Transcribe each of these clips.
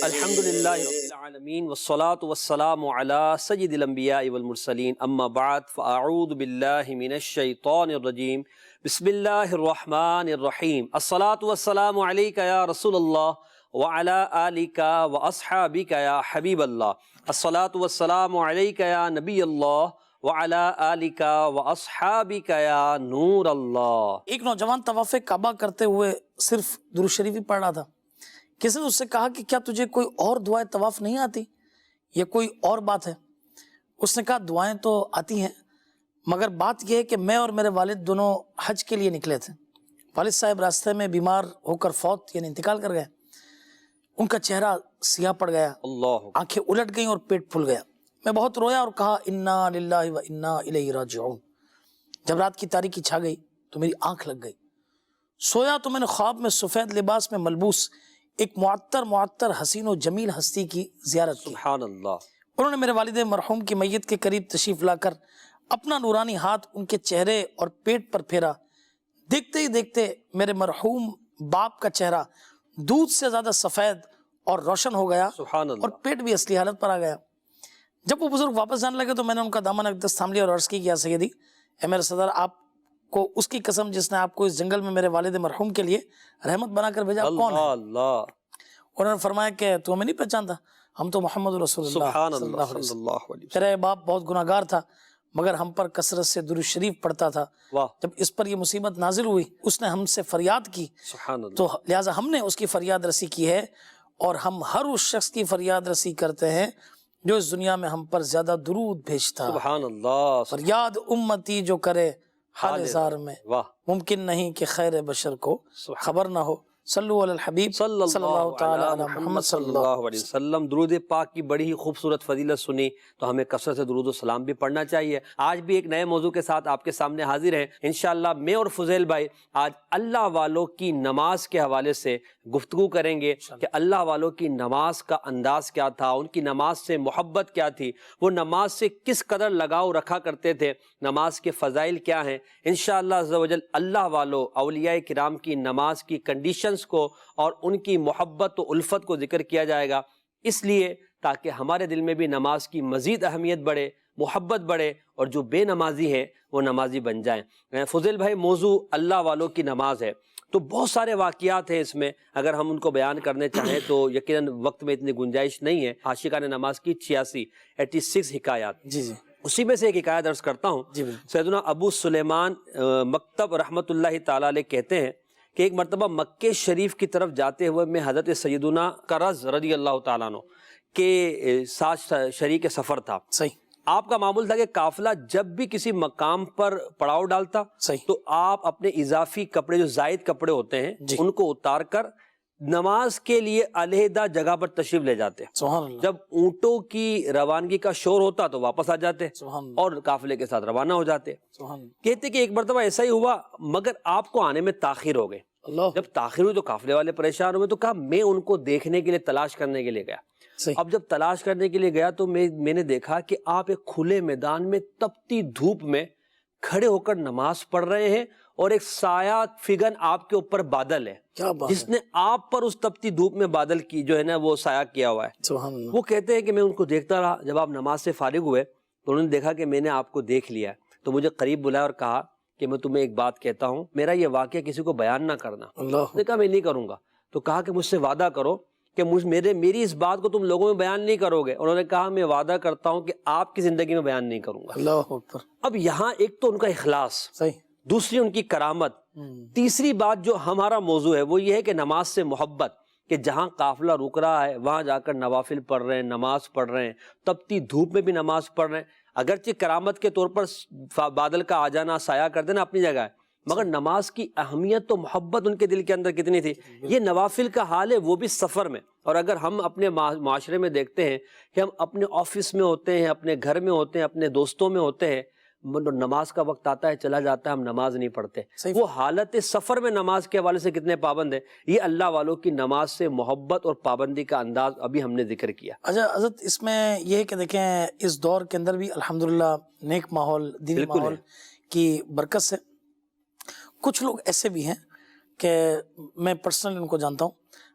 الحمدللہ رب العالمین والصلاة والسلام علی سید الانبیاء والمرسلین اما بعد فاعوذ باللہ من الشیطان الرجیم بسم اللہ الرحمن الرحیم الصلاة والسلام علیک یا رسول اللہ وعلی آلک واصحابک یا حبیب اللہ الصلاة والسلام علیک یا نبی اللہ وعلی آلک واصحابک یا نور اللہ۔ ایک نوجوان طواف کعبہ کرتے ہوئے صرف درود شریف ہی پڑھ رہا تھا۔ کسی نے اس سے کہا کہ کیا تجھے کوئی اور دعائیں طواف نہیں آتی یا کوئی اور بات ہے؟ اس نے کہا دعائیں تو آتی ہیں، مگر بات یہ ہے کہ میں اور میرے والد دونوں حج کے لیے نکلے تھے۔ والد صاحب راستے میں بیمار ہو کر فوت یعنی انتقال کر گئے۔ ان کا چہرہ سیاہ پڑ گیا، آنکھیں الٹ گئیں اور پیٹ پھول گیا۔ میں بہت رویا اور کہا انا للہ و انا الیہ راجعون۔ جب رات کی تاریکی چھا گئی تو میری آنکھ لگ گئی۔ سویا تو میں نے خواب میں سفید لباس میں ملبوس ایک معطر حسین و جمیل ہستی کی زیارت کی۔ سبحان اللہ۔ انہوں نے میرے والد مرحوم کی میت کے قریب تشریف لا کر اپنا نورانی ہاتھ ان کے چہرے اور پیٹ پر پھیرا۔ دیکھتے ہی دیکھتے میرے مرحوم باپ کا چہرہ دودھ سے زیادہ سفید اور روشن ہو گیا، سبحان اللہ۔ اور پیٹ بھی اصلی حالت پر آ گیا۔ جب وہ بزرگ واپس جانے لگے تو میں نے ان کا دامن اقدس تھام لیا اور عرض کی یا سیدی، اے میرے سردار، آپ کو اس کی قسم جس نے آپ کو اس جنگل میں میرے والد مرحوم کے لیے رحمت بنا کر بھیجا کون ہے؟ اللہ۔ انہوں نے فرمایا کہ تو ہمیں نہیں پہچانتا، ہم تو محمد رسول اللہ سبحان صلی اللہ اللہ علیہ صلی وسلم۔ اللہ علیہ وسلم۔ تیرا باپ بہت گناہ گار تھا مگر ہم پر کثرت سے درود شریف پڑھتا تھا۔ واہ، جب اس پر یہ مصیبت نازل ہوئی اس نے ہم سے فریاد کی، سبحان اللہ۔ تو لہٰذا ہم نے اس کی فریاد رسی کی ہے، اور ہم ہر اس شخص کی فریاد رسی کرتے ہیں جو اس دنیا میں ہم پر زیادہ درود بھیجتا۔ سبحان اللہ۔ فریاد امتی جو کرے حال زار میں، واہ، ممکن نہیں کہ خیر بشر کو خبر نہ ہو۔ صلو علی الحبیب صلی اللہ تعالی علی علی محمد صلی اللہ علیہ وسلم۔ درود پاک کی بڑی ہی خوبصورت فضیلت سنی تو ہمیں کثرت سے درود و سلام بھی پڑھنا چاہیے۔ آج بھی ایک نئے موضوع کے ساتھ آپ کے سامنے حاضر ہیں انشاءاللہ۔ میں اور فضیل بھائی آج اللہ والوں کی نماز کے حوالے سے گفتگو کریں گے کہ اللہ والوں کی نماز کا انداز کیا تھا، ان کی نماز سے محبت کیا تھی، وہ نماز سے کس قدر لگاؤ رکھا کرتے تھے، نماز کے فضائل کیا ہیں۔ انشاءاللہ عز و جل اللہ والوں اولیاء کرام کی نماز کی کنڈیشنز کو اور ان کی محبت و الفت کو ذکر کیا جائے گا، اس لیے تاکہ ہمارے دل میں بھی نماز کی مزید اہمیت بڑھے، محبت بڑھے، اور جو بے نمازی ہیں وہ نمازی بن جائیں۔ فضیل بھائی، موضوع اللہ والوں کی نماز ہے تو بہت سارے واقعات ہیں اس میں، اگر ہم ان کو بیان کرنے چاہیں تو یقیناً وقت میں اتنی گنجائش نہیں ہے۔ عاشقان نماز کی 86 حکایات، جی جی اسی میں سے ایک حکایت عرض کرتا ہوں۔ جی سیدنا ابو سلیمان مکتب رحمۃ اللہ تعالی علیہ کہتے ہیں کہ ایک مرتبہ مکہ شریف کی طرف جاتے ہوئے میں حضرت سیدنا کرز رضی اللہ تعالیٰ عنہ کے ساتھ شریک سفر تھا۔ صحیح۔ آپ کا معمول تھا کہ قافلہ جب بھی کسی مقام پر پڑاؤ ڈالتا صحیح، تو آپ اپنے اضافی کپڑے، جو زائد کپڑے ہوتے ہیں، ان کو اتار کر نماز کے لیے علیحدہ جگہ پر تشریف لے جاتے۔ سبحان اللہ۔ جب اونٹوں کی روانگی کا شور ہوتا تو واپس آ جاتے سبحان اللہ۔ اور قافلے کے ساتھ روانہ ہو جاتے۔ سبحان اللہ۔ کہتے کہ ایک مرتبہ ایسا ہی ہوا، مگر آپ کو آنے میں تاخیر ہو گئے۔ اللہ۔ جب تاخیر ہوئی تو قافلے والے پریشان ہوئے، تو کہا میں ان کو دیکھنے کے لیے، تلاش کرنے کے لیے گیا۔ صحیح۔ اب جب تلاش کرنے کے لیے گیا تو میں نے دیکھا کہ آپ ایک کھلے میدان میں تپتی دھوپ میں کھڑے ہو کر نماز پڑھ رہے ہیں، اور ایک سایہ فگن آپ کے اوپر بادل ہے کیا بات جس نے آپ پر اس تپتی دھوپ میں بادل کی جو ہے نا وہ سایہ کیا ہوا ہے۔ سبحان اللہ۔ وہ کہتے ہیں کہ میں ان کو دیکھتا رہا، جب آپ نماز سے فارغ ہوئے تو انہوں نے دیکھا کہ میں نے آپ کو دیکھ لیا، تو مجھے قریب بلایا اور کہا کہ میں تمہیں ایک بات کہتا ہوں، میرا یہ واقعہ کسی کو بیان نہ کرنا۔ اللہ۔ میں نے کہا میں نہیں کروں گا۔ تو کہا کہ مجھ سے وعدہ کرو کہ میری اس بات کو تم لوگوں میں بیان نہیں کرو گے۔ انہوں نے کہا میں وعدہ کرتا ہوں کہ آپ کی زندگی میں بیان نہیں کروں گا۔ اللہ اکبر۔ اب یہاں ایک تو ان کا اخلاص، صحیح۔ دوسری ان کی کرامت، تیسری بات جو ہمارا موضوع ہے وہ یہ ہے کہ نماز سے محبت، کہ جہاں قافلہ رک رہا ہے وہاں جا کر نوافل پڑھ رہے ہیں، نماز پڑھ رہے ہیں، تپتی دھوپ میں بھی نماز پڑھ رہے ہیں۔ اگرچہ کرامت کے طور پر بادل کا آ جانا، سایہ کر دینا اپنی جگہ ہے، مگر نماز کی اہمیت تو محبت ان کے دل کے اندر کتنی تھی۔ یہ نوافل کا حال ہے وہ بھی سفر میں۔ اور اگر ہم اپنے معاشرے میں دیکھتے ہیں کہ ہم اپنے آفس میں ہوتے ہیں، اپنے گھر میں ہوتے ہیں، اپنے دوستوں میں ہوتے ہیں، نماز کا وقت آتا ہے چلا جاتا ہے، ہم نماز نہیں پڑھتے۔ وہ حالت سفر میں نماز کے حوالے سے کتنے پابند ہیں۔ یہ اللہ والوں کی نماز سے محبت اور پابندی کا انداز ابھی ہم نے ذکر کیا۔ اچھا حضرت، اس میں یہ ہے کہ دیکھیں اس دور کے اندر بھی الحمدللہ نیک ماحول، دینی ماحول کی برکت سے کچھ لوگ ایسے بھی ہیں کہ میں پرسنل ان کو جانتا ہوں،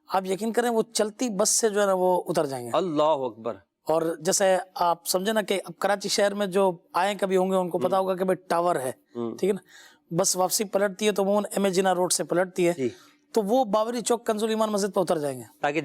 آپ یقین کریں وہ چلتی بس سے جو ہے نا وہ اتر جائیں گے. اللہ اکبر. اور جیسے آپ سمجھے نا کہ اب کراچی شہر میں جو آئے کبھی ہوں گے ان کو پتا ہوگا کہ بھائی ٹاور ہے, ٹھیک ہے نا, بس واپسی پلٹتی ہے تو عموماً ایم اے جناح روڈ سے پلٹتی ہے, تو وہ باوری چوک کنز الایمان مسجد پہ اتر جائیں گے تاکہ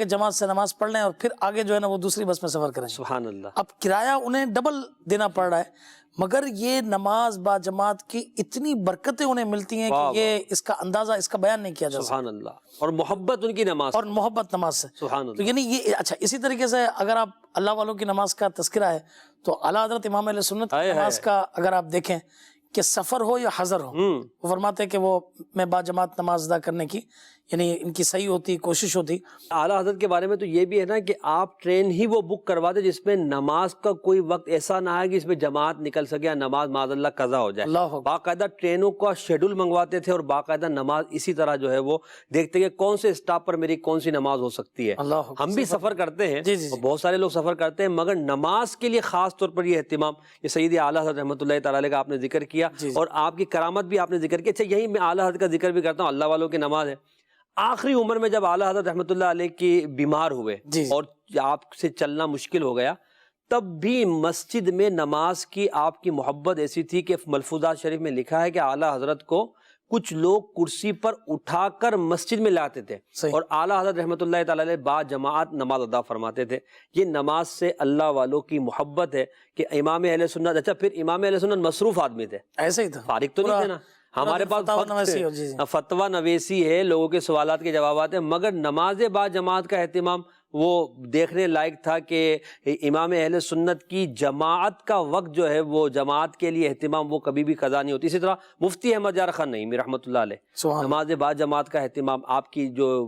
جماعت سے نماز پڑھ لیں اور پھر آگے جو ہے نا وہ دوسری بس میں سفر کریں. سبحان اللہ. اب کرایہ انہیں ڈبل دینا پڑ رہا ہے, مگر یہ نماز با جماعت کی اتنی برکتیں انہیں ملتی ہیں کہ یہ اس کا اندازہ, اس کا بیان نہیں کیا جا سکتا. سبحان اللہ. اور محبت ان کی نماز اور محبت نماز سے. سبحان تو اللہ. یعنی یہ اچھا, اسی طریقے سے اگر آپ اللہ والوں کی نماز کا تذکرہ ہے تو اعلیٰ حضرت امام اہل سنت کی نماز کا اگر آپ دیکھیں کہ سفر ہو یا حضر ہو, وہ فرماتے ہیں کہ وہ میں با جماعت نماز ادا کرنے کی یعنی ان کی صحیح ہوتی, کوشش ہوتی. اعلیٰ حضرت کے بارے میں تو یہ بھی ہے نا کہ آپ ٹرین ہی وہ بک کروا دیں جس میں نماز کا کوئی وقت ایسا نہ ہے کہ اس میں جماعت نکل سکے یا نماز معاذ اللہ قضا ہو جائے. اللہ باقاعدہ ٹرینوں کا شیڈول منگواتے تھے اور باقاعدہ نماز اسی طرح جو ہے وہ دیکھتے کہ کون سے اسٹاپ پر میری کون سی نماز ہو سکتی ہے. اللہ ہم بھی سفر کرتے ہیں, جی. بہت سارے لوگ سفر کرتے ہیں, مگر نماز کے لیے خاص طور پر یہ اہتمام, یہ سید اعلیٰ حضرت رحمۃ اللہ تعالی علیہ کا آپ نے ذکر کیا اور آپ کی کرامت بھی آپ نے ذکر کی. اچھا, یہی میں اعلیٰ حضرت کا ذکر بھی کرتا ہوں, اللہ والوں کی نماز ہے. آخری عمر میں جب اعلیٰ حضرت رحمۃ اللہ علیہ کی بیمار ہوئے اور آپ سے چلنا مشکل ہو گیا, تب بھی مسجد میں نماز کی آپ کی محبت ایسی تھی کہ ملفوظات شریف میں لکھا ہے کہ اعلیٰ حضرت کو کچھ لوگ کرسی پر اٹھا کر مسجد میں لاتے تھے اور اعلیٰ حضرت رحمۃ اللہ تعالی علیہ با جماعت نماز ادا فرماتے تھے. یہ نماز سے اللہ والوں کی محبت ہے کہ امام اہل سنت. اچھا, پھر امام اہل سنت مصروف آدمی تھے, ایسے ہی تھا, فارغ تو نہیں تھے نا. ہمارے پاس فتویٰ نویسی ہے, لوگوں کے سوالات کے جوابات ہیں, مگر نماز با جماعت کا اہتمام وہ دیکھنے لائق تھا کہ امام اہل سنت کی جماعت کا وقت جو ہے وہ جماعت کے لیے اہتمام وہ کبھی بھی قضا نہیں ہوتی. اسی طرح مفتی احمد یار خان نعیمی رحمۃ اللہ علیہ, نماز با جماعت کا اہتمام, آپ کی جو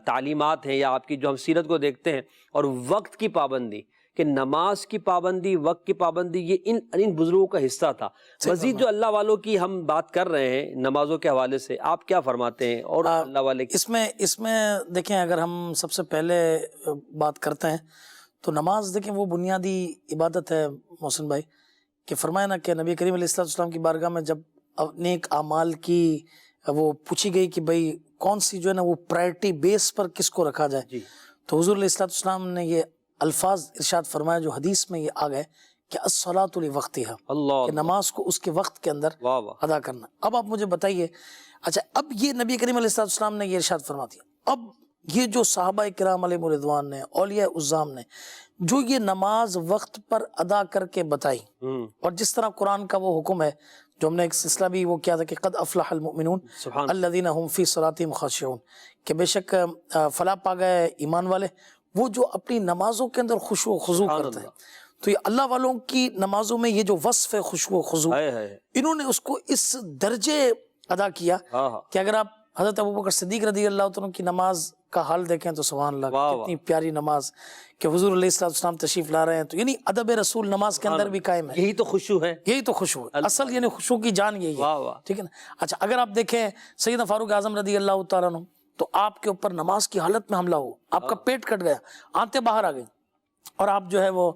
تعلیمات ہیں یا آپ کی جو ہم سیرت کو دیکھتے ہیں, اور وقت کی پابندی, کہ نماز کی پابندی, وقت کی پابندی, یہ ان بزرگوں کا حصہ تھا. مزید جو اللہ والوں کی ہم بات کر رہے ہیں نمازوں کے حوالے سے, آپ کیا فرماتے ہیں؟ اور اللہ والے اس میں دیکھیں, اگر ہم سب سے پہلے بات کرتے ہیں تو نماز دیکھیں وہ بنیادی عبادت ہے محسن بھائی, کہ فرمایا نا کہ نبی کریم علیہ السلام کی بارگاہ میں جب نیک اعمال کی وہ پوچھی گئی کہ بھئی کون سی جو ہے نا وہ پرائرٹی بیس پر کس کو رکھا جائے, تو حضور علیہ السلام نے یہ الفاظ ارشاد فرمایا جو حدیث میں یہ آ گئے کہ الصلاۃ لوقتہا, کہ نماز کو اس کے وقت کے اندر ادا کرنا. اب آپ مجھے بتائیے, اچھا اب یہ نبی کریم علیہ السلام نے یہ ارشاد فرما دیا, اب یہ جو صحابہ کرام علیہ رضوان نے, اولیاء عظام نے جو یہ نماز وقت پر ادا کر کے بتائی, اور جس طرح قرآن کا وہ حکم ہے جو ہم نے ایک سلسلہ بھی وہ کیا تھا کہ قد افلح المؤمنون الذین هم فی صلاتہم خاشعون, کہ بے شک فلاح پا گئے ایمان والے وہ جو اپنی نمازوں کے اندر خشوع و خضوع کرتے ہیں. تو یہ اللہ والوں کی نمازوں میں یہ جو وصف ہے خشوع و خضوع, انہوں نے اس کو اس درجے ادا کیا کہ اگر آپ حضرت ابوبکر صدیق رضی اللہ عنہ کی نماز کا حال دیکھیں تو سبحان اللہ, کتنی پیاری نماز, کہ حضور علیہ السلام تشریف لا رہے ہیں تو یعنی ادب رسول نماز کے اندر بھی قائم ہے. یہی تو خشوع ہے, یہی تو خشوع ہے اصل, یعنی خشوع کی جان یہی ہے, ٹھیک ہے نا. اچھا, اگر آپ دیکھیں سیدنا فاروق اعظم رضی اللہ تعالیٰ عنہ, تو آپ کے اوپر نماز کی حالت میں حملہ ہو, آپ کا پیٹ کٹ گیا, آنتیں باہر آ گئی, اور آپ جو ہے وہ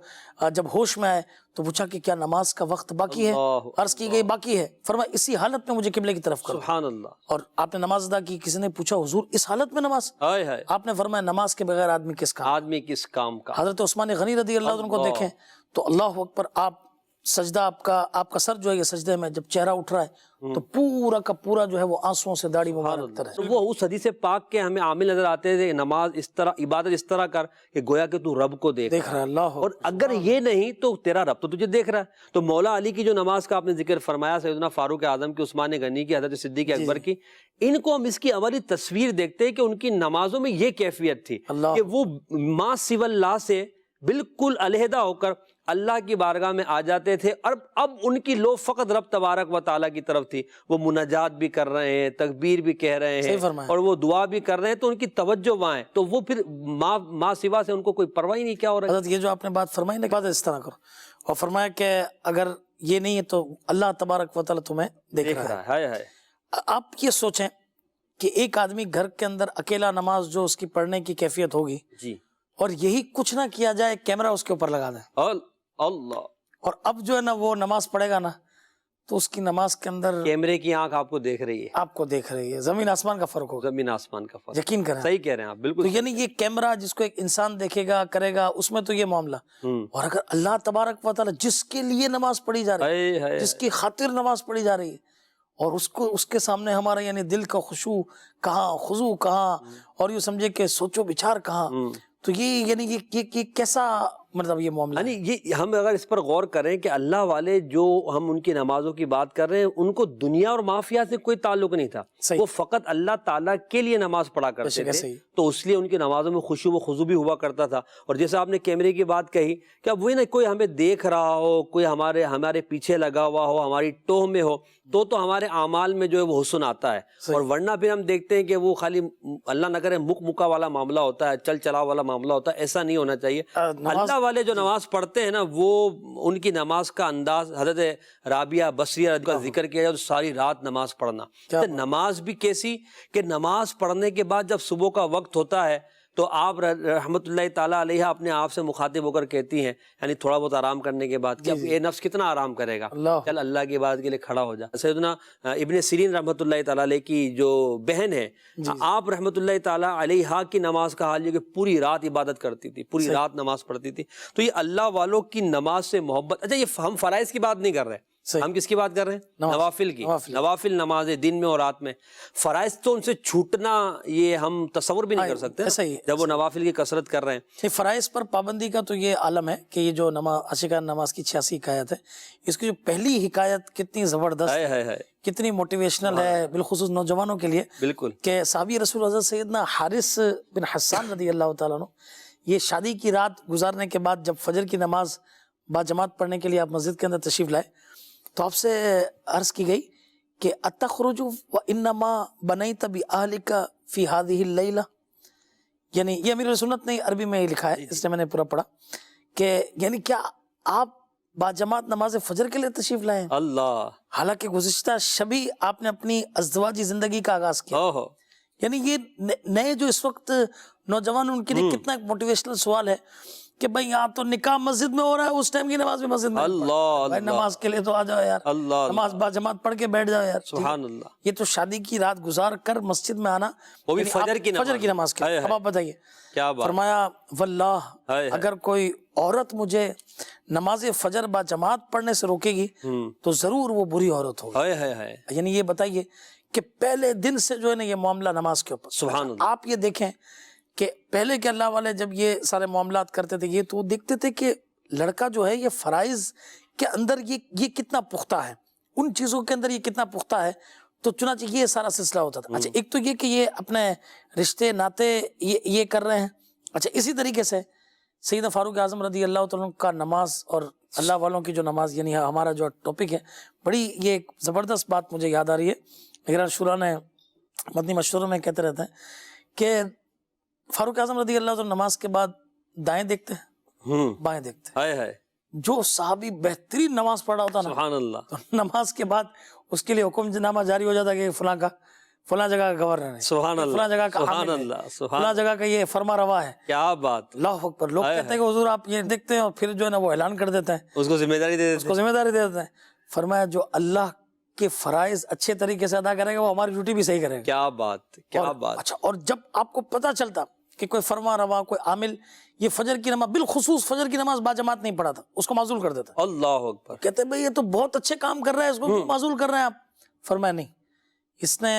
جب ہوش میں آئے تو پوچھا کہ کیا نماز کا وقت باقی ہے؟ عرض کی گئی باقی ہے. فرمایا اسی حالت میں مجھے قبلے کی طرف کرو. سبحان اللہ. اور آپ نے نماز ادا کی, کسی نے پوچھا حضور اس حالت میں نماز؟ آپ نے فرمایا نماز کے بغیر آدمی کس کام کا. حضرت عثمان غنی رضی اللہ عنہ کو دیکھیں تو اللہ اکبر, آپ سجدہ, آپ کا سر جو ہے یہ سجدے میں جب چہرہ اٹھ رہا ہے تو پورا کا پورا جو ہے وہ آنسوؤں سے داڑھی مبارک تر ہے. وہ اس حدیث پاک کے ہمیں عامل نظر آتے تھے, نماز اس طرح, عبادت اس طرح کر کہ گویا کہ تو رب کو دیکھ رہا ہے. اللہ, اور اگر یہ نہیں تو تیرا رب تو تجھے دیکھ رہا ہے. تو مولا علی کی جو نماز کا آپ نے ذکر فرمایا, سیدنا فاروق اعظم کی, عثمان غنی کی, حضرت صدیق اکبر کی, ان کو ہم اس کی عملی تصویر دیکھتے ہیں کہ ان کی نمازوں میں یہ کیفیت تھی کہ وہ ما سوی اللہ سے بالکل علیحدہ ہو کر اللہ کی بارگاہ میں آ جاتے تھے. اور اب ان کی لو فقط رب تبارک و تعالیٰ کی طرف تھی, وہ مناجات بھی کر رہے ہیں, تکبیر بھی کہہ رہے ہیں, اور وہ دعا بھی کر رہے ہیں, تو ان کی توجہ وہاں ہے. تو وہ پھر ماں سوا سے ان کو کوئی پرواہ ہی نہیں کیا ہو رہا ہے. حضرت یہ جو آپ نے بات فرمائی نا, بات اس طرح کرو, اور فرمایا کہ اگر یہ نہیں ہے تو اللہ تبارک و تعالیٰ تمہیں دیکھ رہا ہے. آپ یہ سوچیں کہ ایک آدمی گھر کے اندر اکیلا نماز جو اس کی پڑھنے کی کیفیت ہوگی, اور یہی کچھ نہ کیا جائے, کیمرہ اس کے اوپر لگا دیں, اللہ, اور اب جو ہے نا وہ نماز پڑھے گا نا تو اس کی نماز کے اندر کیمرے کی آنکھ آپ کو دیکھ رہی ہے، آپ کو دیکھ رہی ہے، زمین آسمان کا فرق ہوگا، زمین آسمان کا فرق، یقین کریں. صحیح کہہ رہے ہیں آپ، تو بالکل. یعنی یہ کیمرہ جس کو ایک انسان دیکھے گا کرے گا، اس میں تو یہ معاملہ. اور اگر اللہ تبارک و تعالی جس کے لیے نماز پڑھی جا رہی ہے، جس کی خاطر نماز پڑھی جا رہی ہے، اور اس کے سامنے ہمارا یعنی دل کا خشوع کہاں، خضوع کہاں، اور یوں سمجھے کہ سوچو بچار کہاں، تو یہ یعنی یہ کیسا مطلب یہ معاملہ یعنی یہ ہم اگر اس پر غور کریں کہ اللہ والے جو ہم ان کی نمازوں کی بات کر رہے ہیں، ان کو دنیا اور مافیا سے کوئی تعلق نہیں تھا، وہ فقط اللہ تعالیٰ کے لیے نماز پڑھا کرتے تھے، تو اس لیے ان کی نمازوں میں خشوع و خضوع بھی ہوا کرتا تھا. اور جیسے آپ نے کیمرے کی بات کہی کہ اب وہی نا، کوئی ہمیں دیکھ رہا ہو، کوئی ہمارے پیچھے لگا ہوا ہو، ہماری ٹوہ میں ہو، تو ہمارے اعمال میں جو ہے وہ حسن آتا ہے. اور ورنہ پھر ہم دیکھتے ہیں کہ وہ خالی اللہ نہ کرے مکہ والا معاملہ ہوتا ہے، چل چلا والا معاملہ ہوتا ہے. ایسا نہیں ہونا چاہیے. اللہ والے جو نماز پڑھتے ہیں نا، وہ ان کی نماز کا انداز، حضرت رابعہ بصریہ کا ذکر کیا جائے تو ساری رات نماز پڑھنا. نماز بھی کیسی کہ نماز پڑھنے کے بعد جب صبح کا وقت ہوتا ہے تو آپ رحمت اللہ تعالیٰ علیہ اپنے آپ سے مخاطب ہو کر کہتی ہیں، یعنی تھوڑا بہت آرام کرنے کے بعد کہ اب یہ نفس کتنا آرام کرے گا، چل اللہ کی عبادت کے لیے کھڑا ہو جا. سیدنا ابن سیرین رحمت اللہ تعالیٰ علیہ کی جو بہن ہے، آپ رحمت اللہ تعالیٰ علیہ کی نماز کا حال یہ کہ پوری رات عبادت کرتی تھی، پوری رات نماز پڑھتی تھی. تو یہ اللہ والوں کی نماز سے محبت. اچھا، یہ ہم فرائض کی بات نہیں کر رہے، ہم کس کی بات کر رہے ہیں؟ نوافل کی. نوافل نمازیں دن میں اور رات میں. فرائض تو ان سے چھوٹنا یہ ہم تصور بھی نہیں کر سکتے جب وہ نوافل کی کثرت کر رہے ہیں. فرائض پر پابندی کا تو یہ عالم ہے کہ یہ جو عاشقان نماز کی 86 حکایت ہے، اس کی جو پہلی حکایت کتنی زبردست ہے، کتنی موٹیویشنل ہے، بالخصوص نوجوانوں کے لیے. بالکل. کہ صحابی رسول حضرت سیدنا حارث بن حسان رضی اللہ تعالیٰ عنہ، یہ شادی کی رات گزارنے کے بعد جب فجر کی نماز با جماعت پڑھنے کے لیے آپ مسجد کے اندر تشریف لائے تو آپ سے عرض کی گئی کہ اتخرج وانما بنیت باہلک فی هذه اللیلہ. یعنی یہ امیر سنت نے عربی میں لکھا ہے، اس نے میں نے پورا پڑھا کہ یعنی کیا آپ با جماعت نماز فجر کے لیے تشریف لائے ہیں؟ اللہ. حالانکہ گزشتہ شبی آپ نے اپنی ازدواجی زندگی کا آغاز کیا. یعنی یہ نئے جو اس وقت نوجوان، ان کے لیے کتنا ایک موٹیویشنل سوال ہے کہ بھائی یہاں تو نکاح مسجد میں ہو رہا ہے، اس ٹائم کی نماز بھی مسجد میں. بھائی نماز کے لیے تو آ جاؤ یار، نماز با جماعت پڑھ کے بیٹھ جاؤ یار. سبحان اللہ. یہ تو شادی کی رات گزار کر مسجد میں آنا، وہ بھی فجر کی نماز کے. اب آپ بتائیے کیا بات. فرمایا واللہ اگر کوئی عورت مجھے نماز فجر با جماعت پڑھنے سے روکے گی تو ضرور وہ بری عورت ہوگی. یعنی یہ بتائیے کہ پہلے دن سے جو ہے نا یہ معاملہ نماز کے اوپر. سبحان اللہ. آپ یہ دیکھیں کہ پہلے کے اللہ والے جب یہ سارے معاملات کرتے تھے، یہ تو دیکھتے تھے کہ لڑکا جو ہے یہ فرائض کے اندر یہ کتنا پختہ ہے، ان چیزوں کے اندر یہ کتنا پختہ ہے، تو چنانچہ یہ سارا سلسلہ ہوتا تھا. اچھا، ایک تو یہ کہ یہ اپنے رشتے ناتے یہ کر رہے ہیں. اچھا، اسی طریقے سے سیدنا فاروق اعظم رضی اللہ تعالیٰ کا نماز اور اللہ والوں کی جو نماز، یعنی ہمارا جو ٹاپک ہے، بڑی یہ ایک زبردست بات مجھے یاد آ رہی ہے. اگر شورا نے مدنی مشوروں میں کہتے رہتے ہیں کہ فاروق اعظم رضی اللہ عنہ نماز کے بعد دائیں دیکھتے ہیں، بائیں دیکھتے ہیں. جو صحابی بہترین نماز پڑھا ہوتا نا، سبحان اللہ، تو نماز کے بعد اس کے لیے حکم نامہ جاری ہو جاتا کہ فلاں جگہ کا گورنر ہے، سبحان اللہ، فلاں جگہ کا حامل ہے، فلاں جگہ کا یہ فرما روا ہے. کیا بات. اللہ اکبر. لوگ کہتے ہیں کہ حضور آپ یہ دیکھتے ہیں، اور پھر جو ہے نا وہ اعلان کر دیتے ہیں، اس کو ذمہ داری دے دیتے ہیں. فرمایا جو اللہ کے فرائض اچھے طریقے سے ادا کرے گا وہ ہماری ڈیوٹی بھی صحیح کرے گا. کیا بات، کیا بات. اچھا، اور جب آپ کو پتہ چلتا کہ کوئی فرما روا، کوئی عامل یہ فجر کی نماز، بالخصوص فجر کی نماز با جماعت نہیں پڑھا تھا، اس کو معزول کر دیتا. اللہ اکبر. کہتے بھئی یہ تو بہت اچھے کام کر رہا ہے، اس کو معزول کر رہے ہیں آپ. فرمایا نہیں، اس نے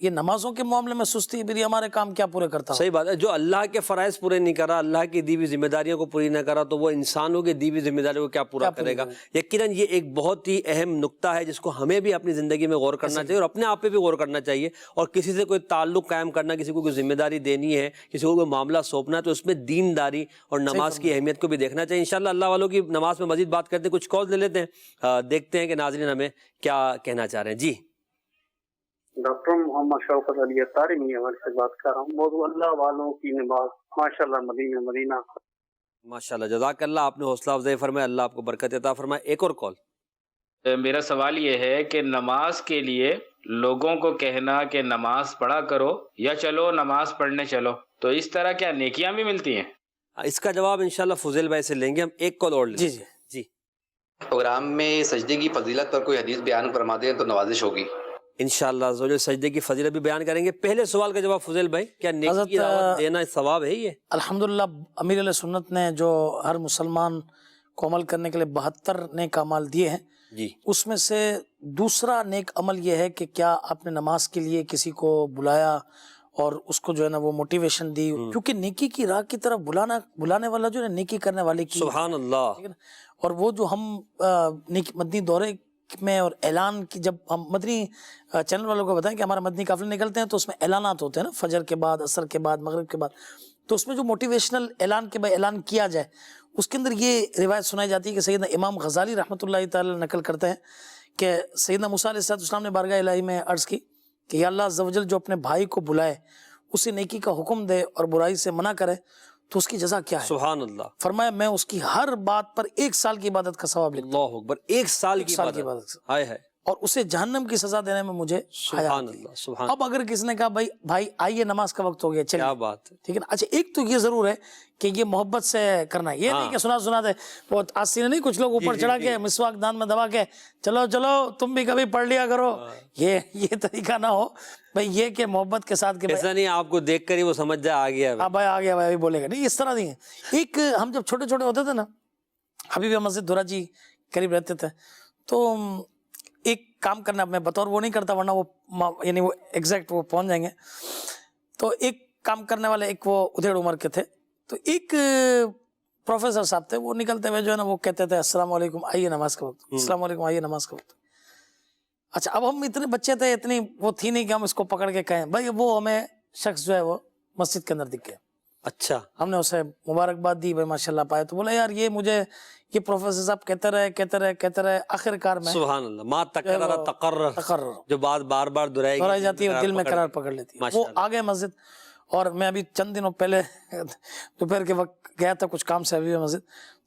یہ نمازوں کے معاملے میں سستی بھی ہمارے کام کیا پورے کرتا. صحیح بات ہے. جو اللہ کے فرائض پورے نہیں کرا، اللہ کی دی ہوئی ذمہ داریوں کو پوری نہ کرا، تو وہ انسانوں کی دی ہوئی ذمہ داریوں کو کیا پورا کرے گا. یقیناً یہ ایک بہت ہی اہم نقطہ ہے جس کو ہمیں بھی اپنی زندگی میں غور کرنا چاہیے، اور اپنے آپ پہ بھی غور کرنا چاہیے. اور کسی سے کوئی تعلق قائم کرنا، کسی کو کوئی ذمہ داری دینی ہے، کسی کو کوئی معاملہ سونپنا ہے، تو اس میں دینداری اور نماز کی اہمیت کو بھی دیکھنا چاہیے. انشاءاللہ اللہ والوں کی نماز میں مزید بات کرتے ہیں. کچھ کال لے لیتے ہیں، دیکھتے ہیں کہ ناظرین ہمیں کیا کہنا چاہ رہے ہیں. جی ڈاکٹر محمد شوکت علی اطاری سے بات کر رہا ہوں. موضوع اللہ والوں کی نماز. ماشاءاللہ مدینہ مدینہ. ماشاءاللہ، جزاک اللہ، آپ نے حوصلہ افزائی فرمائے، اللہ آپ کو برکت عطا فرمائے. ایک اور کال. میرا سوال یہ ہے کہ نماز کے لیے لوگوں کو کہنا کہ نماز پڑھا کرو یا چلو نماز پڑھنے چلو، تو اس طرح کیا نیکیاں بھی ملتی ہیں؟ اس کا جواب انشاءاللہ فضیل بھائی سے لیں گے ہم. ایک کال اور لیں. جی جی. پروگرام میں سجدے کی فضیلت پر کوئی حدیث بیان فرما دیں تو نوازش ہوگی. انشاءاللہ زوجہ سجدے کی فضیلت بھی بیان کریں گے. پہلے سوال کا جواب فضیل بھائی, کیا نیکی کی دعوت دینا ثواب ہے یہ؟ الحمدللہ امیر علیہ سنت نے جو ہر مسلمان کو عمل کرنے کے لیے 72 نیک اعمال دیے ہیں, جی اس میں سے دوسرا نیک عمل یہ ہے کہ کیا آپ نے نماز کے لیے کسی کو بلایا اور اس کو جو ہے نا وہ موٹیویشن دی, کیونکہ نیکی کی راہ کی طرف بلانے والا جو ہے نیکی کرنے والے کی, سبحان اللہ. ٹھیک ہے نا. اور وہ جو ہم مدنی دورے میں اور اعلان کی, جب ہم مدنی چینل والوں کو بتائیں کہ ہمارا مدنی قافلے نکلتے ہیں تو اس میں اعلانات ہوتے ہیں نا, فجر کے بعد, عصر کے بعد, مغرب کے بعد, تو اس میں جو موٹیویشنل اعلان کے بعد اعلان کیا جائے اس کے اندر یہ روایت سنائی جاتی ہے کہ سیدنا امام غزالی رحمۃ اللہ تعالی نقل کرتے ہیں کہ سیدنا موسیٰ علیہ السلام نے بارگاہ الہی میں عرض کی کہ یا اللہ عز و جل جو اپنے بھائی کو بلائے اسے نیکی کا حکم دے اور برائی سے منع کرے تو اس کی جزا کیا ہے؟ سبحان اللہ. فرمایا میں اس کی ہر بات پر 1 سال کی عبادت کا ثواب لکھتا ہوں. اللہ اکبر, 1 سال کی عبادت, ہائے ہائے, اور اسے جہنم کی سزا دینے میں مجھے حیا سبحان آتی ہے. اللہ, سبحان اب اگر کس نے کہا بھائی آئیے نماز کا وقت ہو گیا, کیا چلیے, بات ہے. ٹھیک ہے نا. اچھا ایک تو یہ ضرور ہے کہ یہ محبت سے کرنا ہے, یہ نہیں کہ سنا دے وہ آسین نہیں, کچھ لوگ اوپر چڑھا کے مسواک دان میں دبا کے چلو تم بھی کبھی پڑھ لیا کرو, یہ طریقہ نہ ہو بھائی. یہ کہ محبت کے ساتھ کہ ایسا نہیں آپ کو دیکھ کر ہی وہ سمجھ جائے آ گیا. ہاں بھائی آ گیا بھائی بولے گا نہیں, اس طرح نہیں ہے. ایک ہم جب چھوٹے چھوٹے ہوتے تھے نا, حبیب مسجد دھورا جی قریب رہتے تھے, تو ایک کام کرنا میں بطور وہ نہیں کرتا ورنہ وہ یعنی وہ ایگزیکٹ وہ پہنچ جائیں گے. تو ایک کام کرنے والے ایک وہ ادھیڑ عمر کے تھے, تو ایک پروفیسر صاحب تھے, وہ نکلتے ہوئے جو ہے نا وہ کہتے تھے السلام علیکم آئیے نماز کا وقت, السلام علیکم آئیے نماز کا وقت. اچھا اب ہم اتنے بچے تھے, اتنی وہ تھی نہیں کہ ہم اس کو پکڑ کے کہیں بھائی وہ ہمیں شخص جو ہے وہ مسجد کے اندر دکھ گیا. اچھا, ہم نے اسے مبارکباد دی بھائی ماشاءاللہ پائے, تو بولا یار یہ مجھے یہ پروفیسر صاحب کہتے رہے آخر کار میں سبحان اللہ, ما تکرر تقرر, جو بات بار بار دہرائی جاتی ہے دل میں قرار پکڑ لیتی ہے. وہ آ گئے مسجد, اور میں ابھی چند دنوں پہلے دوپہر کے وقت گیا تھا کچھ کام سے ابھی مسجد,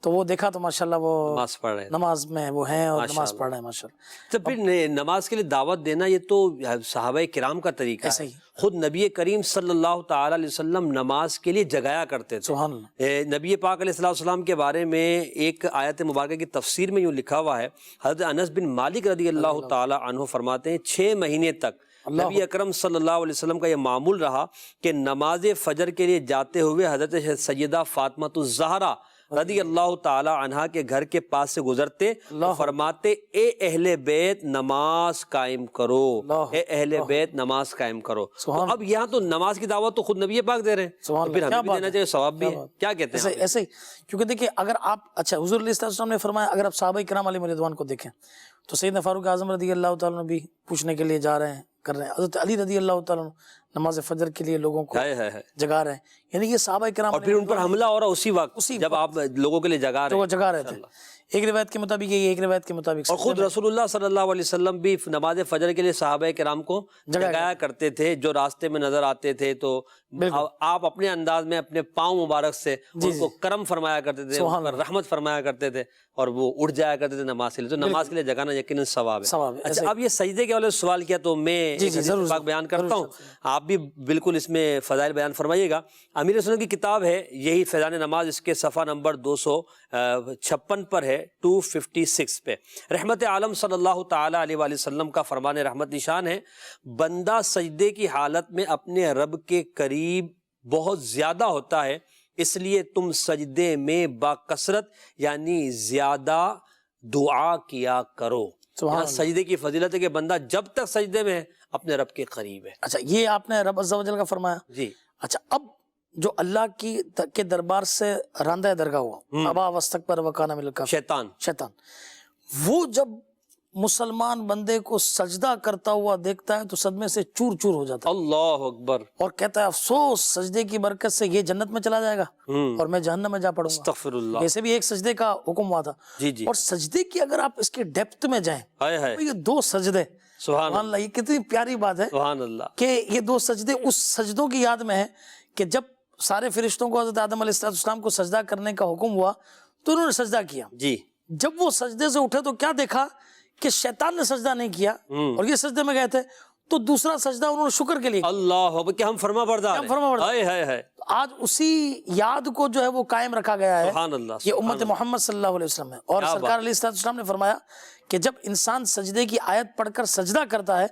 تو وہ دیکھا تو ماشاءاللہ وہ نماز پڑھ رہے ہیں, نماز میں وہ ہیں اور نماز پڑھ رہے ہیں ماشاءاللہ. تو پھر نماز کے لیے دعوت دینا یہ تو صحابہ کرام کا طریقہ ایسا ہے. ہی خود نبی کریم صلی اللہ تعالی علیہ وسلم نماز کے لیے جگایا کرتے تھے. سبحان اللہ. نبی پاک علیہ السلام کے بارے میں ایک آیت مبارکہ کی تفسیر میں یوں لکھا ہوا ہے, حضرت انس بن مالک رضی اللہ تعالی عنہ فرماتے ہیں 6 مہینے تک نبی اکرم صلی اللہ علیہ وسلم کا یہ معمول رہا کہ نماز فجر کے لیے جاتے ہوئے حضرت سیدہ فاطمہ الزہرا رضی اللہ تعالی عنہا کے گھر کے پاس سے گزرتے, فرماتے اے اہل بیت نماز قائم کرو, اے اہل بیت نماز قائم کرو. تو اب یہاں تو نماز کی دعوت تو خود نبی پاک دے رہے ہیں, تو پھر ہمیں بھی دینا چاہیے, ثواب بھی ہے. کیا کہتے ہیں ایسے ہی, کیونکہ دیکھیں اگر آپ, اچھا حضور علیہ السلام نے فرمایا اگر آپ صحابہ کرام علیہ رضوان کو دیکھیں تو سیدنا فاروق اعظم رضی اللہ تعالیٰ عنہ بھی پوچھنے کے لیے جا رہے ہیں, کر رہے ہیں. حضرت علی رضی اللہ تعالیٰ عنہ نماز فجر کے لیے لوگوں کو جگا رہے ہیں, یعنی یہ صحابہ کرام, اور پھر ان پر حملہ ہو رہا اسی وقت جب آپ لوگوں کے لیے جگا رہے تھے. ایک روایت کے مطابق یہ, ایک روایت کے مطابق, اور خود رسول اللہ صلی اللہ علیہ وسلم بھی نماز فجر کے لیے صحابہ کرام کو جگایا کرتے تھے. جو راستے میں نظر آتے تھے تو آپ اپنے انداز میں اپنے پاؤں مبارک سے ان کو کرم فرمایا کرتے تھے, ان پر رحمت فرمایا کرتے تھے, اور وہ اٹھ جایا کرتے تھے نماز کے لیے. تو نماز کے لیے جگانا یقیناً ثواب ہے. اچھا اب یہ سجدے کے والے سوال کیا تو میں ضرور بیان کرتا ہوں, آپ بھی بالکل اس میں فضائل بیان فرمائیے گا. امیر سنت کی کتاب ہے یہی فیضان نماز, اس کے صفحہ نمبر 256 پر ہے, 256 پہ. رحمت عالم صلی اللہ تعالی علیہ وآلہ وسلم کا فرمان رحمت نشان ہے, بندہ سجدے کی حالت میں اپنے رب کے قریب بہت زیادہ ہوتا ہے, اس لیے تم سجدے میں باکثرت یعنی زیادہ دعا کیا کرو. سجدے کی فضیلت ہے کہ بندہ جب تک سجدے میں ہے اپنے رب کے قریب ہے. اچھا یہ آپ نے رب عز و جل کا فرمایا جی. اچھا اب جو اللہ کے دربار سے راندہ درگاہ ہوا, ابا واستکبر وکان من الکافرین, شیطان وہ جب مسلمان بندے کو سجدہ کرتا ہوا دیکھتا ہے تو صدمے سے چور چور ہو جاتا ہے. اللہ اکبر. اور کہتا ہے افسوس سجدے کی برکت سے یہ جنت میں چلا جائے گا اور میں جہنم میں جا پڑوں گا. استغفر اللہ. ایسے بھی ایک سجدے کا حکم ہوا تھا. اور سجدے کی اگر آپ اس کے ڈیپتھ میں جائیں, یہ 2 سجدے, سبحان اللہ, یہ کتنی پیاری بات ہے سبحان اللہ کہ یہ 2 سجدے اس سجدوں کی یاد میں ہے کہ جب سارے فرشتوں کو حضرت آدم علیہ السلام کو سجدہ کرنے کا حکم ہوا تو انہوں نے سجدہ کیا. جی. جب وہ سجدے سے اٹھے تو کیا دیکھا کہ شیطان نے سجدہ نہیں کیا اور یہ سجدے میں گئے تھے, تو دوسرا سجدہ انہوں نے شکر کے لیے, اللہ کہ ہم فرما بردار ہیں. آج اسی یاد کو جو ہے وہ قائم رکھا گیا ہے. سبحان اللہ. یہ امت محمد صلی اللہ علیہ وسلم ہے. اور سرکار علیہ السلام نے فرمایا کہ جب انسان سجدے کی آیت پڑھ کر سجدہ کرتا ہے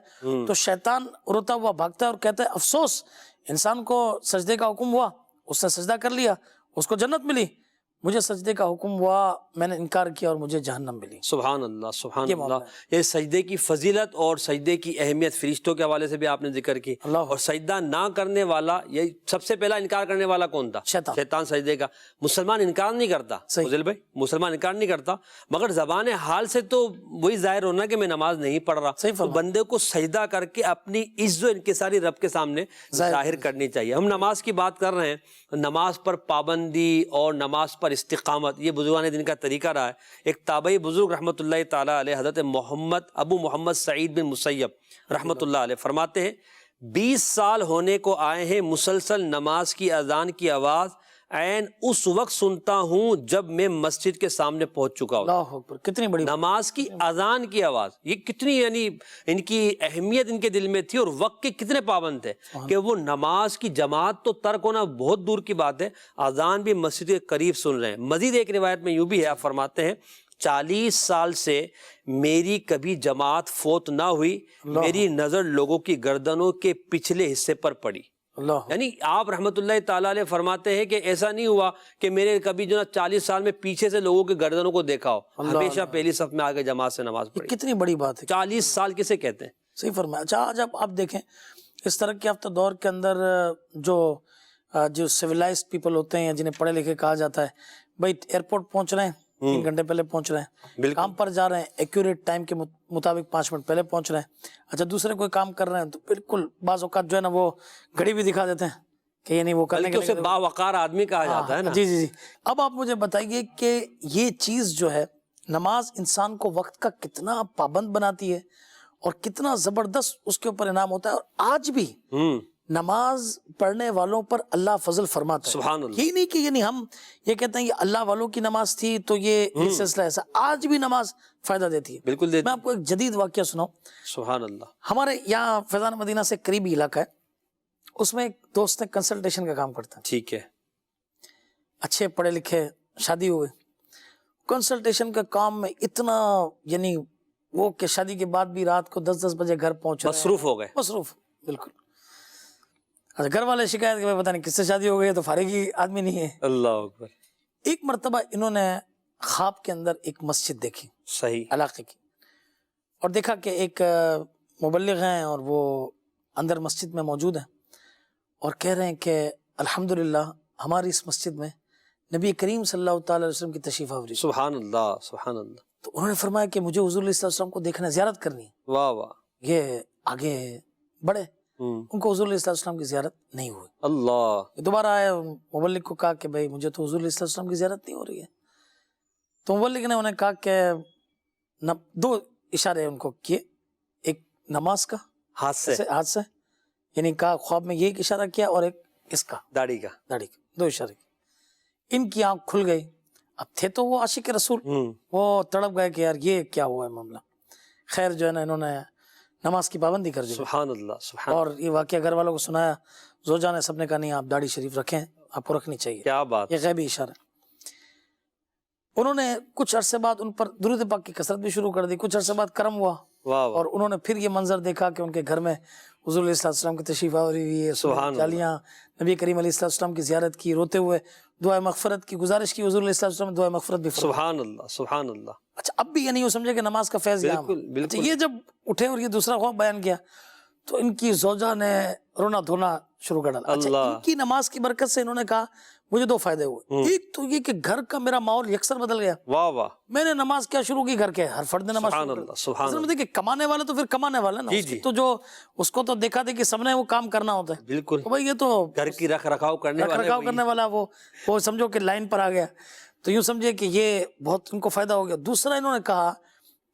تو شیطان روتا ہوا بھاگتا ہے اور کہتا ہے افسوس انسان کو سجدے کا حکم ہوا, اس نے سجدہ کر لیا, اس کو جنت ملی, مجھے سجدے کا حکم ہوا, میں نے انکار کیا اور مجھے جہنم ملی. سبحان اللہ. سبحان یہ اللہ. معاملہ یہ سجدے کی فضیلت اور سجدے کی اہمیت فرشتوں کے حوالے سے بھی آپ نے ذکر کی. اللہ. اور سجدہ نہ کرنے والا, یہ سب سے پہلا انکار کرنے والا کون تھا؟ شیطان. شیطان سجدے کا. مسلمان انکار نہیں کرتا فضل بھائی, مسلمان انکار نہیں کرتا, مگر زبان حال سے تو وہی ظاہر ہونا کہ میں نماز نہیں پڑھ رہا. صحیح تو فرمایا. بندے کو سجدہ کر کے اپنی عزت و انکساری رب کے سامنے ظاہر کرنی چاہیے. ہم نماز کی بات کر رہے ہیں, نماز پر پابندی اور نماز پر استقامت یہ بزرگان دین کا طریقہ رہا ہے. ایک تابعی بزرگ رحمۃ اللہ تعالیٰ علیہ حضرت ابو محمد سعید بن مسیب رحمۃ اللہ علیہ فرماتے ہیں 20 سال ہونے کو آئے ہیں مسلسل نماز کی اذان کی آواز عین اس وقت سنتا ہوں جب میں مسجد کے سامنے پہنچ چکا ہوں. اللہ اکبر, کتنی بڑی نماز کی اذان کی آواز, یہ کتنی یعنی ان کی اہمیت ان کے دل میں تھی, اور وقت کے کتنے پابند تھے کہ وہ نماز کی جماعت تو ترک ہونا بہت دور کی بات ہے, اذان بھی مسجد کے قریب سن رہے ہیں. مزید ایک روایت میں یوں بھی ہے, آپ فرماتے ہیں 40 سال سے میری کبھی جماعت فوت نہ ہوئی, میری نظر لوگوں کی گردنوں کے پچھلے حصے پر پڑی. اللہ. یعنی آپ رحمت اللہ تعالیٰ علیہ فرماتے ہیں کہ ایسا نہیں ہوا کہ میرے کبھی جو نا 40 سال میں پیچھے سے لوگوں کے گردنوں کو دیکھا ہو, ہمیشہ پہلی صف میں آگے جماعت سے نماز پڑھی. کتنی بڑی بات ہے. 40 سال کسے کہتے ہیں؟ صحیح فرمایا. اچھا آج آپ دیکھیں اس ترقی یافتہ دور کے اندر جو سویلائزڈ پیپل ہوتے ہیں, جنہیں پڑھے لکھے کہا جاتا ہے, بھائی ایئرپورٹ پہنچ رہے ہیں 3 گھنٹے پہلے پہنچ رہے ہیں, کام پر جا رہے ہیں ایکوریٹ ٹائم کے مطابق 5 منٹ پہلے پہنچ رہے ہیں. اچھا دوسرے کوئی کام کر رہے ہیں تو بالکل بعض اوقات جو ہے نا وہ گھڑی بھی دکھا دیتے ہیں کہ یعنی وہ کرنے کے اسے باوقار آدمی کہا جاتا ہے نا. جی جی جی. اب آپ مجھے بتائیے کہ یہ چیز جو ہے نماز انسان کو وقت کا کتنا پابند بناتی ہے اور کتنا زبردست اس کے اوپر انعام ہوتا ہے, اور آج بھی نماز پڑھنے والوں پر اللہ فضل فرماتا ہے. سبحان اللہ. یہی نہیں کہ یعنی ہم یہ کہتے ہیں کہ اللہ والوں کی نماز تھی تو یہ سلسلہ ایسا, آج بھی نماز فائدہ دیتی ہے. بالکل دیتی. میں آپ کو ایک جدید واقعہ سناؤں. سبحان اللہ. ہمارے یہاں فیضان مدینہ سے قریبی علاقہ ہے, اس میں ایک دوست نے کنسلٹیشن کا کام کرتا ہے. ٹھیک ہے. اچھے پڑھے لکھے, شادی ہوئے, کنسلٹیشن کا کام میں اتنا یعنی وہ کہ شادی کے بعد بھی رات کو 10 بجے گھر پہنچ رہے ہیں. مصروف ہو گئے. مصروف بالکل. اچھا گھر والے شکایت کہ پتہ نہیں کس سے شادی ہو گئی, تو فارغ ہی آدمی نہیں ہے. اللہ اکبر. ایک مرتبہ انہوں نے خواب کے اندر ایک مسجد دیکھی صحیح علاقے کی, اور دیکھا کہ ایک مبلغ ہیں اور وہ اندر مسجد میں موجود ہیں اور کہہ رہے ہیں کہ الحمدللہ ہماری اس مسجد میں نبی کریم صلی اللہ تعالی علیہ وسلم کی تشریف آوری. سبحان اللہ. سبحان اللہ. تو انہوں نے فرمایا کہ مجھے حضور علیہ السلام کو دیکھنا, زیارت کرنی ہے. واہ واہ. یہ آگے بڑھے, ان کو حضور علیہ السلام کی زیارت نہیں ہوئی. اللہ. دوبارہ آئے, مبلغ کو کہا کہ بھائی مجھے تو حضور علیہ السلام کی زیارت نہیں ہو رہی ہے. تو مبلغ نے انہیں کہا کہ 2 اشارے ان کو کیے, ایک نماز کا ہاتھ سے یعنی کہا خواب میں یہ ایک اشارہ کیا, اور ایک اس کا داڑھی کا. 2 اشارے کیے. ان کی آنکھ کھل گئی. اب تھے تو وہ عاشق رسول, وہ تڑپ گئے کہ یار یہ کیا ہوا ہے معاملہ. خیر جو ہے نا انہوں نے نماز کی پابندی کر دی. سبحان اللہ. سبحان. اور یہ واقعہ گھر والوں کو سنایا, زوجہ نے, سب نے کہا نہیں آپ داڑھی شریف رکھیں, آپ کو رکھنی چاہیے. کیا بات. یہ غیبی اشارہ. انہوں نے کچھ عرصے بعد ان پر درود پاک کی کثرت بھی شروع کر دی. کچھ عرصے بعد کرم ہوا, اور انہوں نے پھر یہ منظر دیکھا کہ ان کے گھر میں حضور علیہ السلام کی تشریف آوری ہوئی ہے. چالیاں نبی کریم علیہ السلام کی زیارت کی, روتے ہوئے دعائے مغفرت کی گزارش کی. حضور علیہ السلام دعائے مغفرت بھی فرمائی. سبحان اللہ. سبحان اللہ. اچھا اب بھی یعنی وہ سمجھے کہ نماز کا فیض یہاں. اچھا یہ جب اٹھے اور یہ دوسرا خواب بیان کیا تو ان کی زوجہ نے رونا دھونا شروع کر ڈالا. اچھا ان کی نماز کی برکت سے انہوں نے کہا مجھے 2 فائدے ہوئے. ایک تو یہ کہ گھر کا میرا ماحول یکسر بدل گیا. واہ واہ. میں نے نماز کیا شروع کی, گھر کے ہر فرد نے نماز شروع کی. سبحان اللہ. دیکھیں کمانے والے تو پھر کمانے والے نا, تو جو اس کو تو دیکھا دے کہ سب نے وہ کام کرنا ہوتا ہے. بالکل. تو بھائی یہ تو گھر کی رکھ رکھاؤ کرنے والا وہ سمجھو کہ لائن پر آ گیا, تو یوں سمجھے کہ یہ بہت ان کو فائدہ ہو گیا. دوسرا انہوں نے کہا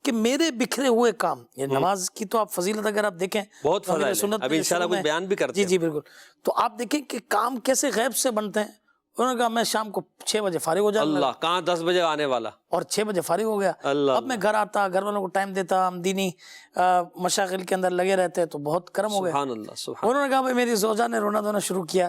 کہ میرے بکھرے ہوئے کام, یہ نماز کی تو آپ فضیلت اگر آپ دیکھیں بہت فضیلت, ابھی انشاءاللہ کوئی بیان بھی کرتے ہیں. جی بالکل. تو آپ دیکھیں کہ کام کیسے غیب سے بنتے ہیں. انہوں نے کہا میں شام کو 6 بجے فارغ ہو جاؤں. اللہ, کہاں 10 بجے آنے والا, اور 6 بجے فارغ ہو گیا. اب میں گھر آتا, گھر والوں کو ٹائم دیتا, ہم دینی مشاغل کے اندر لگے رہتے, تو بہت کرم ہو گیا. سبحان اللہ. سبحان. انہوں نے کہا بھائی میری زوجہ نے رونا دھونا شروع کیا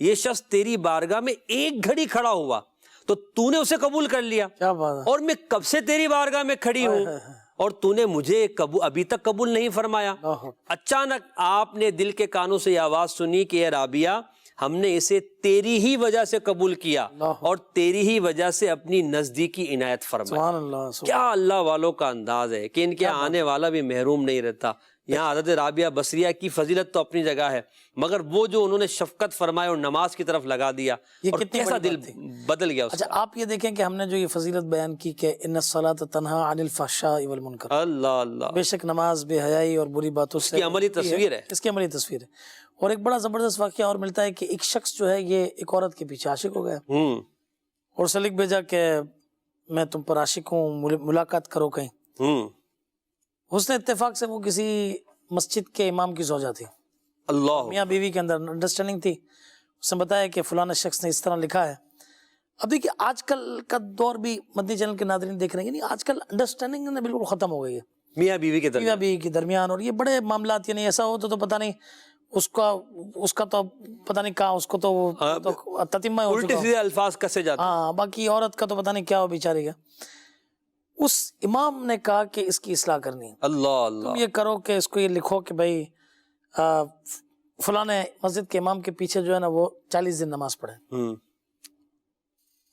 یہ شخص تیری بارگاہ میں ایک گھڑی کھڑا ہوا تو تو نے اسے قبول کر لیا، کیا بات ہے، اور میں کب سے تیری بارگاہ میں کھڑی ہوں اور تو نے مجھے ابھی تک قبول نہیں فرمایا۔ اچانک آپ نے دل کے کانوں سے یہ آواز سنی کہ اے رابعہ، ہم نے اسے تیری ہی وجہ سے قبول کیا اور تیری ہی وجہ سے اپنی نزدیکی عنایت فرمائی۔ سبحان اللہ، کیا اللہ والوں کا انداز ہے کہ ان کے آنے والا بھی محروم نہیں رہتا۔ یہاں حضرت رابعہ بصریہ کی فضیلت تو اپنی جگہ ہے، مگر وہ جو انہوں نے شفقت فرمائے اور نماز کی طرف لگا دیا، یہ اور کتنی کیسا بڑی دل بات تھی۔ بدل گیا اس اچھا کا۔ آپ یہ دیکھیں کہ ہم نے جو یہ فضیلت بیان کی کہ ان الصلاۃ تنہا عن الفحشاء والمنکر، اللہ اللہ، بے شک نماز بے حیائی اور بری باتوں سے کی عملی تصویر ہے۔ اس کی عملی تصویر ہے۔ اور ایک بڑا زبردست واقعہ اور ملتا ہے کہ ایک شخص جو ہے یہ ایک عورت کے پیچھے عاشق ہو گیا اور اسے لکھ بھیجا کہ میں تم پر عاشق ہوں، ملاقات کرو کہیں۔ حسن اتفاق سے وہ کسی مسجد کے امام کی زوجہ تھی، اللہ، میاں بیوی کے اندر انڈرسٹینڈنگ تھی۔ اس نے بتایا کہ فلانا شخص نے اس طرح لکھا ہے۔ اب دیکھیے آج کل کا دور بھی مدنی چینل کے ناظرین دیکھ رہے ہیں، یعنی آج کل انڈرسٹینڈنگ بالکل ختم ہو گئی ہے میاں بیوی کے میاں درمیان۔ بیوی کے درمیان، اور یہ بڑے معاملات، یعنی ایسا ہو تو پتہ نہیں اس کا تو پتہ نہیں کہاں، اس کو تو تتمہ ہو الٹے چکا ہو۔ سیدھے الفاظ کسے جاتے۔ ہاں، باقی عورت کا تو پتہ نہیں کیا ہو بیچاری کا۔ اس امام نے کہا کہ اس کی اصلاح کرنی ہے، اللہ تم اللہ، یہ کرو کہ اس کو یہ لکھو کہ بھائی فلاں مسجد کے امام کے پیچھے جو ہے نا وہ 40 دن نماز پڑھے۔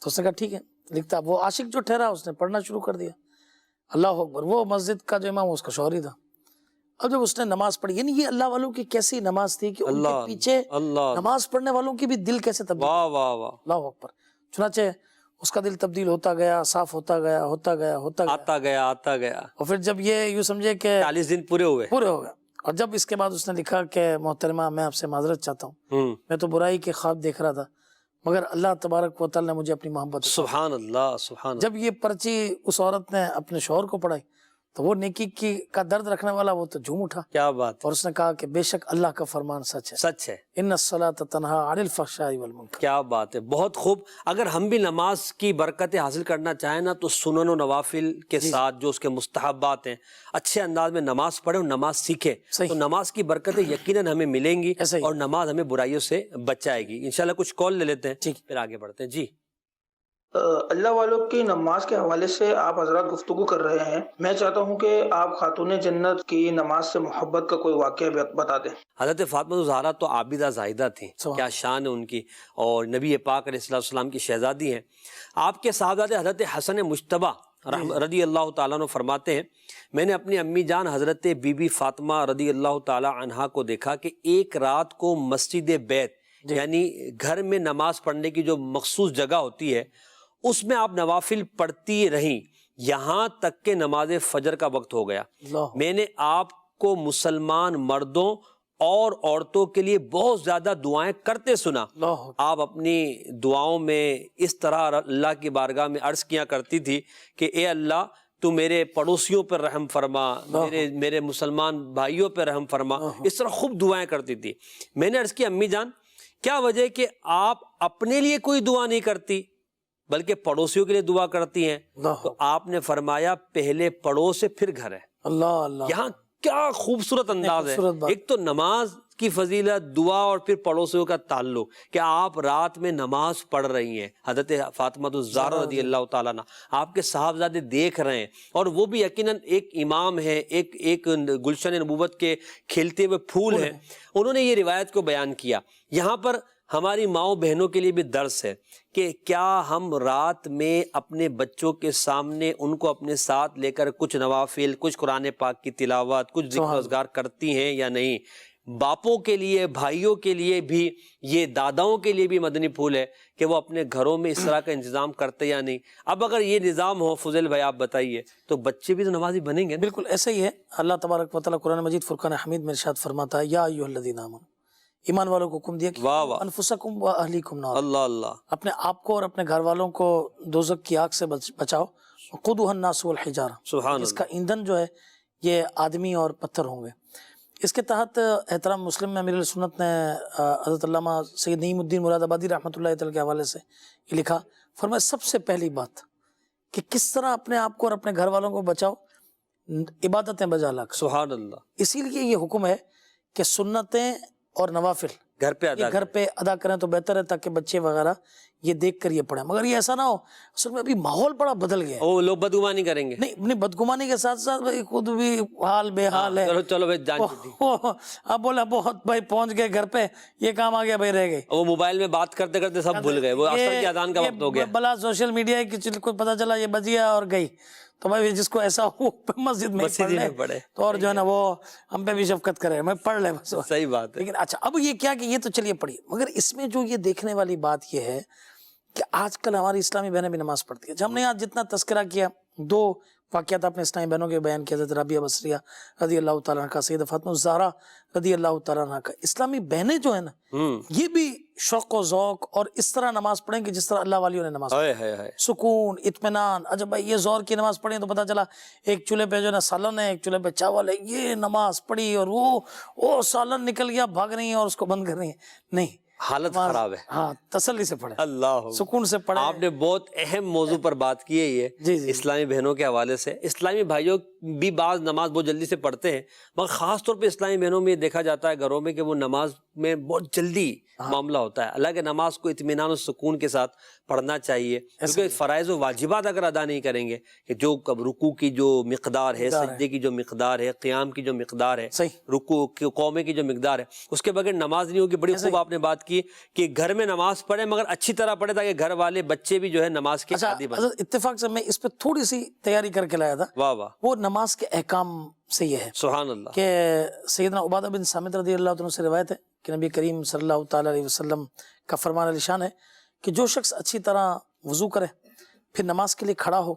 تو اس نے کہا ٹھیک ہے، لکھتا۔ وہ عاشق جو ٹھہرا اس نے پڑھنا شروع کر دیا۔ اللہ اکبر، وہ مسجد کا جو امام اس کا شوہر ہی تھا۔ اب جب اس نے نماز پڑھی، یعنی یہ اللہ والوں کی کیسی نماز تھی کہ ان کے پیچھے اللہ، نماز پڑھنے والوں کی بھی دل کیسے تبدیل، واہ واہ واہ، اللہ اکبر۔ چنانچہ اس کا دل تبدیل ہوتا گیا، صاف ہوتا گیا، ہوتا گیا، ہوتا گیا، آتا گیا آتا گیا، اور پھر جب یہ یوں سمجھے کہ 40 دن پورے ہوئے۔ پورے ہو گئے، اور جب اس کے بعد اس نے لکھا کہ محترمہ میں آپ سے معذرت چاہتا ہوں، میں تو برائی کے خواب دیکھ رہا تھا، مگر اللہ تبارک و تعالی نے مجھے اپنی محبت عطا کی۔ سبحان اللہ سبحان اللہ۔ جب یہ پرچی اس عورت نے اپنے شوہر کو پڑھائی تو وہ نیکی کا درد رکھنے والا وہ تو جھوم اٹھا، کیا بات، اور اس نے کہا کہ بے شک اللہ کا فرمان سچ ہے، سچ ہے، ان الصلاۃ تنہا عن الفحشاء والمنکر۔ کیا بات ہے، بہت خوب۔ اگر ہم بھی نماز کی برکتیں حاصل کرنا چاہیں نا تو سنن و نوافل کے ساتھ جو اس کے مستحبات ہیں، اچھے انداز میں نماز پڑھیں اور نماز سیکھیں، صحیح۔ تو نماز کی برکتیں یقیناً ہمیں ملیں گی ایسا ہی۔ اور نماز ہمیں برائیوں سے بچائے گی۔ انشاءاللہ کچھ کال لے لیتے ہیں، ٹھیک۔ پھر آگے بڑھتے ہیں۔ جی اللہ والوں کی نماز کے حوالے سے آپ حضرات گفتگو کر رہے ہیں، میں چاہتا ہوں کہ آپ خاتون جنت کی نماز سے محبت کا کوئی واقعہ بتا دیں۔ حضرت فاطمہ الزہرا تو عابدہ زاہدہ تھیں، کیا شان ہے ان کی، اور نبی پاک علیہ السلام کی شہزادی ہیں۔ آپ کے صاحبزادے حضرت حسن مجتبیٰ رضی اللہ تعالیٰ عنہ فرماتے ہیں، میں نے اپنی امی جان حضرت بی بی فاطمہ رضی اللہ تعالیٰ عنہا کو دیکھا کہ ایک رات کو مسجد بیت یعنی گھر میں نماز پڑھنے کی جو مخصوص جگہ ہوتی ہے اس میں آپ نوافل پڑھتی رہیں یہاں تک کہ نماز فجر کا وقت ہو گیا۔ میں نے آپ کو مسلمان مردوں اور عورتوں کے لیے بہت زیادہ دعائیں کرتے سنا۔ آپ اپنی دعاؤں میں اس طرح اللہ کی بارگاہ میں عرض کیا کرتی تھی کہ اے اللہ تو میرے پڑوسیوں پر رحم فرما، میرے مسلمان بھائیوں پر رحم فرما، اس طرح خوب دعائیں کرتی تھی۔ میں نے عرض کی امی جان کیا وجہ ہے کہ آپ اپنے لیے کوئی دعا نہیں کرتی بلکہ پڑوسیوں کے لیے دعا کرتی ہیں؟ تو آپ نے فرمایا پہلے پڑوس ہے پھر گھر ہے۔ اللہ اللہ، یہاں کیا خوبصورت انداز ہے، ایک تو نماز کی فضیلت، دعا، اور پھر پڑوسیوں کا تعلق کہ آپ رات میں نماز پڑھ رہی ہیں۔ حضرت فاطمہ الزہرا رضی اللہ تعالیٰ عنہ آپ کے صاحبزادے دیکھ رہے ہیں، اور وہ بھی یقیناً ایک امام ہے، ایک گلشن نبوت کے کھلتے ہوئے پھول ہیں۔ انہوں نے یہ روایت کو بیان کیا۔ یہاں پر ہماری ماؤں بہنوں کے لیے بھی درس ہے کہ کیا ہم رات میں اپنے بچوں کے سامنے ان کو اپنے ساتھ لے کر کچھ نوافل، کچھ قرآن پاک کی تلاوت، کچھ ذکر و اذکار کرتی ہیں یا نہیں؟ باپوں کے لیے، بھائیوں کے لیے بھی، یہ داداؤں کے لیے بھی مدنی پھول ہے کہ وہ اپنے گھروں میں اس طرح کا انتظام کرتے یا نہیں۔ اب اگر یہ نظام ہو فضیل بھائی آپ بتائیے تو بچے بھی تو نمازی بنیں گے۔ بالکل ایسا ہی ہے۔ اللہ تبارک و تعالیٰ قرآن مجید فرقان حمید میں ارشاد فرماتا ہے یا ایھا الذین آمنوا، ایمان والوں کو حکم دیا کہ انفسکم و اہلیکم نارا، اللہ اللہ، اپنے آپ کو اور اپنے گھر والوں کو دوزخ کی آگ سے بچاؤ۔ وقودھا الناس والحجارہ، سبحان اس کا ایندھن جو ہے یہ آدمی اور پتھر ہوں گے۔ اس کے تحت احترام مسلم میں امیر سنت نے حضرت علامہ سید نعیم الدین مراد آبادی رحمۃ اللہ تعالی کے حوالے سے یہ لکھا، فرمایا سب سے پہلی بات کہ کس طرح اپنے آپ کو اور اپنے گھر والوں کو بچاؤ، عبادتیں بجا لا کر۔ سبحان اللہ، اسی لیے یہ حکم ہے کہ سنتیں اور نوافل گھر پہ یہ ادا گھر پہ ادا کریں تو بہتر ہے، تاکہ بچے وغیرہ یہ دیکھ کر یہ پڑھیں. مگر یہ ایسا نہ ہو، اصل میں ابھی ماحول بڑا بدل گیا ہے. وہ لوگ بدگمانی کریں گے. نہیں، اپنی بدگمانی کے ساتھ ساتھ بھائی خود بھی حال بے حال ہے. چلو چلو بھائی جان چھوٹی. اب بولا بہت بھائی پہنچ گئے گھر پہ، یہ کام آ گیا بھائی رہ گئے. وہ موبائل میں بات کرتے کرتے سب بھول گئے، وہ عصر کی اذان کا وقت ہو گیا. بلا سوشل میڈیا کی کو پتا چلا یہ بجیا اور گئی، تو بھائی جس کو ایسا ہو مسجد میں پڑھے تو اور جو ہے نا وہ ہم پہ بھی شفقت کرے، میں پڑھ لے بس. صحیح بات ہے. لیکن اچھا اب یہ کیا کہ یہ تو چلیے پڑھیے، مگر اس میں جو یہ دیکھنے والی بات یہ ہے کہ آج کل ہماری اسلامی بہنیں بھی نماز پڑھتی ہیں. ہم نے آج جتنا تذکرہ کیا، دو واقعات اپنے اسلامی بہنوں کے بیان کیا، حضرت رابعہ بصریہ رضی اللہ تعالیٰ عنہ کا، سیدہ فاطمہ الزہرا رضی اللہ تعالیٰ عنہ کا. اسلامی بہنیں جو ہیں نا یہ بھی شوق و ذوق اور اس طرح نماز پڑھیں کہ جس طرح اللہ والیوں نے نماز پڑھی، سکون، اطمینان. اچھا بھائی یہ زور کی نماز پڑھی تو پتا چلا ایک چولہے پہ جو ہے نا سالن ہے، ایک چولہے پہ چاول ہے، یہ نماز پڑھی اور وہ سالن نکل گیا، بھاگ رہی ہیں اور اس کو بند کر رہی ہیں. نہیں، حالت خراب ہے. ہاں تسلی سے پڑھے، اللہ سکون سے پڑھے. آپ نے بہت اہم موضوع پر بات کی ہے یہ جی جی. اسلامی بہنوں کے حوالے سے. اسلامی بھائیوں بھی بعض نماز بہت جلدی سے پڑھتے ہیں، مگر خاص طور پہ اسلامی بہنوں میں یہ دیکھا جاتا ہے گھروں میں کہ وہ نماز میں بہت جلدی معاملہ ہوتا ہے. اللہ کے نماز کو اطمینان و سکون کے ساتھ پڑھنا چاہیے، کیونکہ فرائض و واجبات اگر ادا نہیں کریں گے کہ جو رکوع کی جو مقدار ہے، سجدے کی جو مقدار ہے، قیام کی جو مقدار ہے، رکوع قومے کی جو مقدار ہے، اس کے بغیر نماز نہیں ہوگی. بڑی خوب آپ نے بات کی کہ گھر میں نماز پڑھے مگر اچھی طرح پڑھے تاکہ گھر والے بچے بھی جو ہے نماز کے عادی بنیں. اتفاق سے میں اس پہ تھوڑی سی تیاری کر کے لایا تھا. واہ واہ. وہ نماز کے احکام سے یہ ہے سبحان اللہ کہ سیدنا عبادہ بن صامت رضی اللہ عنہ سے روایت ہے کہ نبی کریم صلی اللہ تعالی علیہ وسلم کا فرمان علی شان ہے کہ جو شخص اچھی طرح وضو کرے پھر نماز کے لیے کھڑا ہو،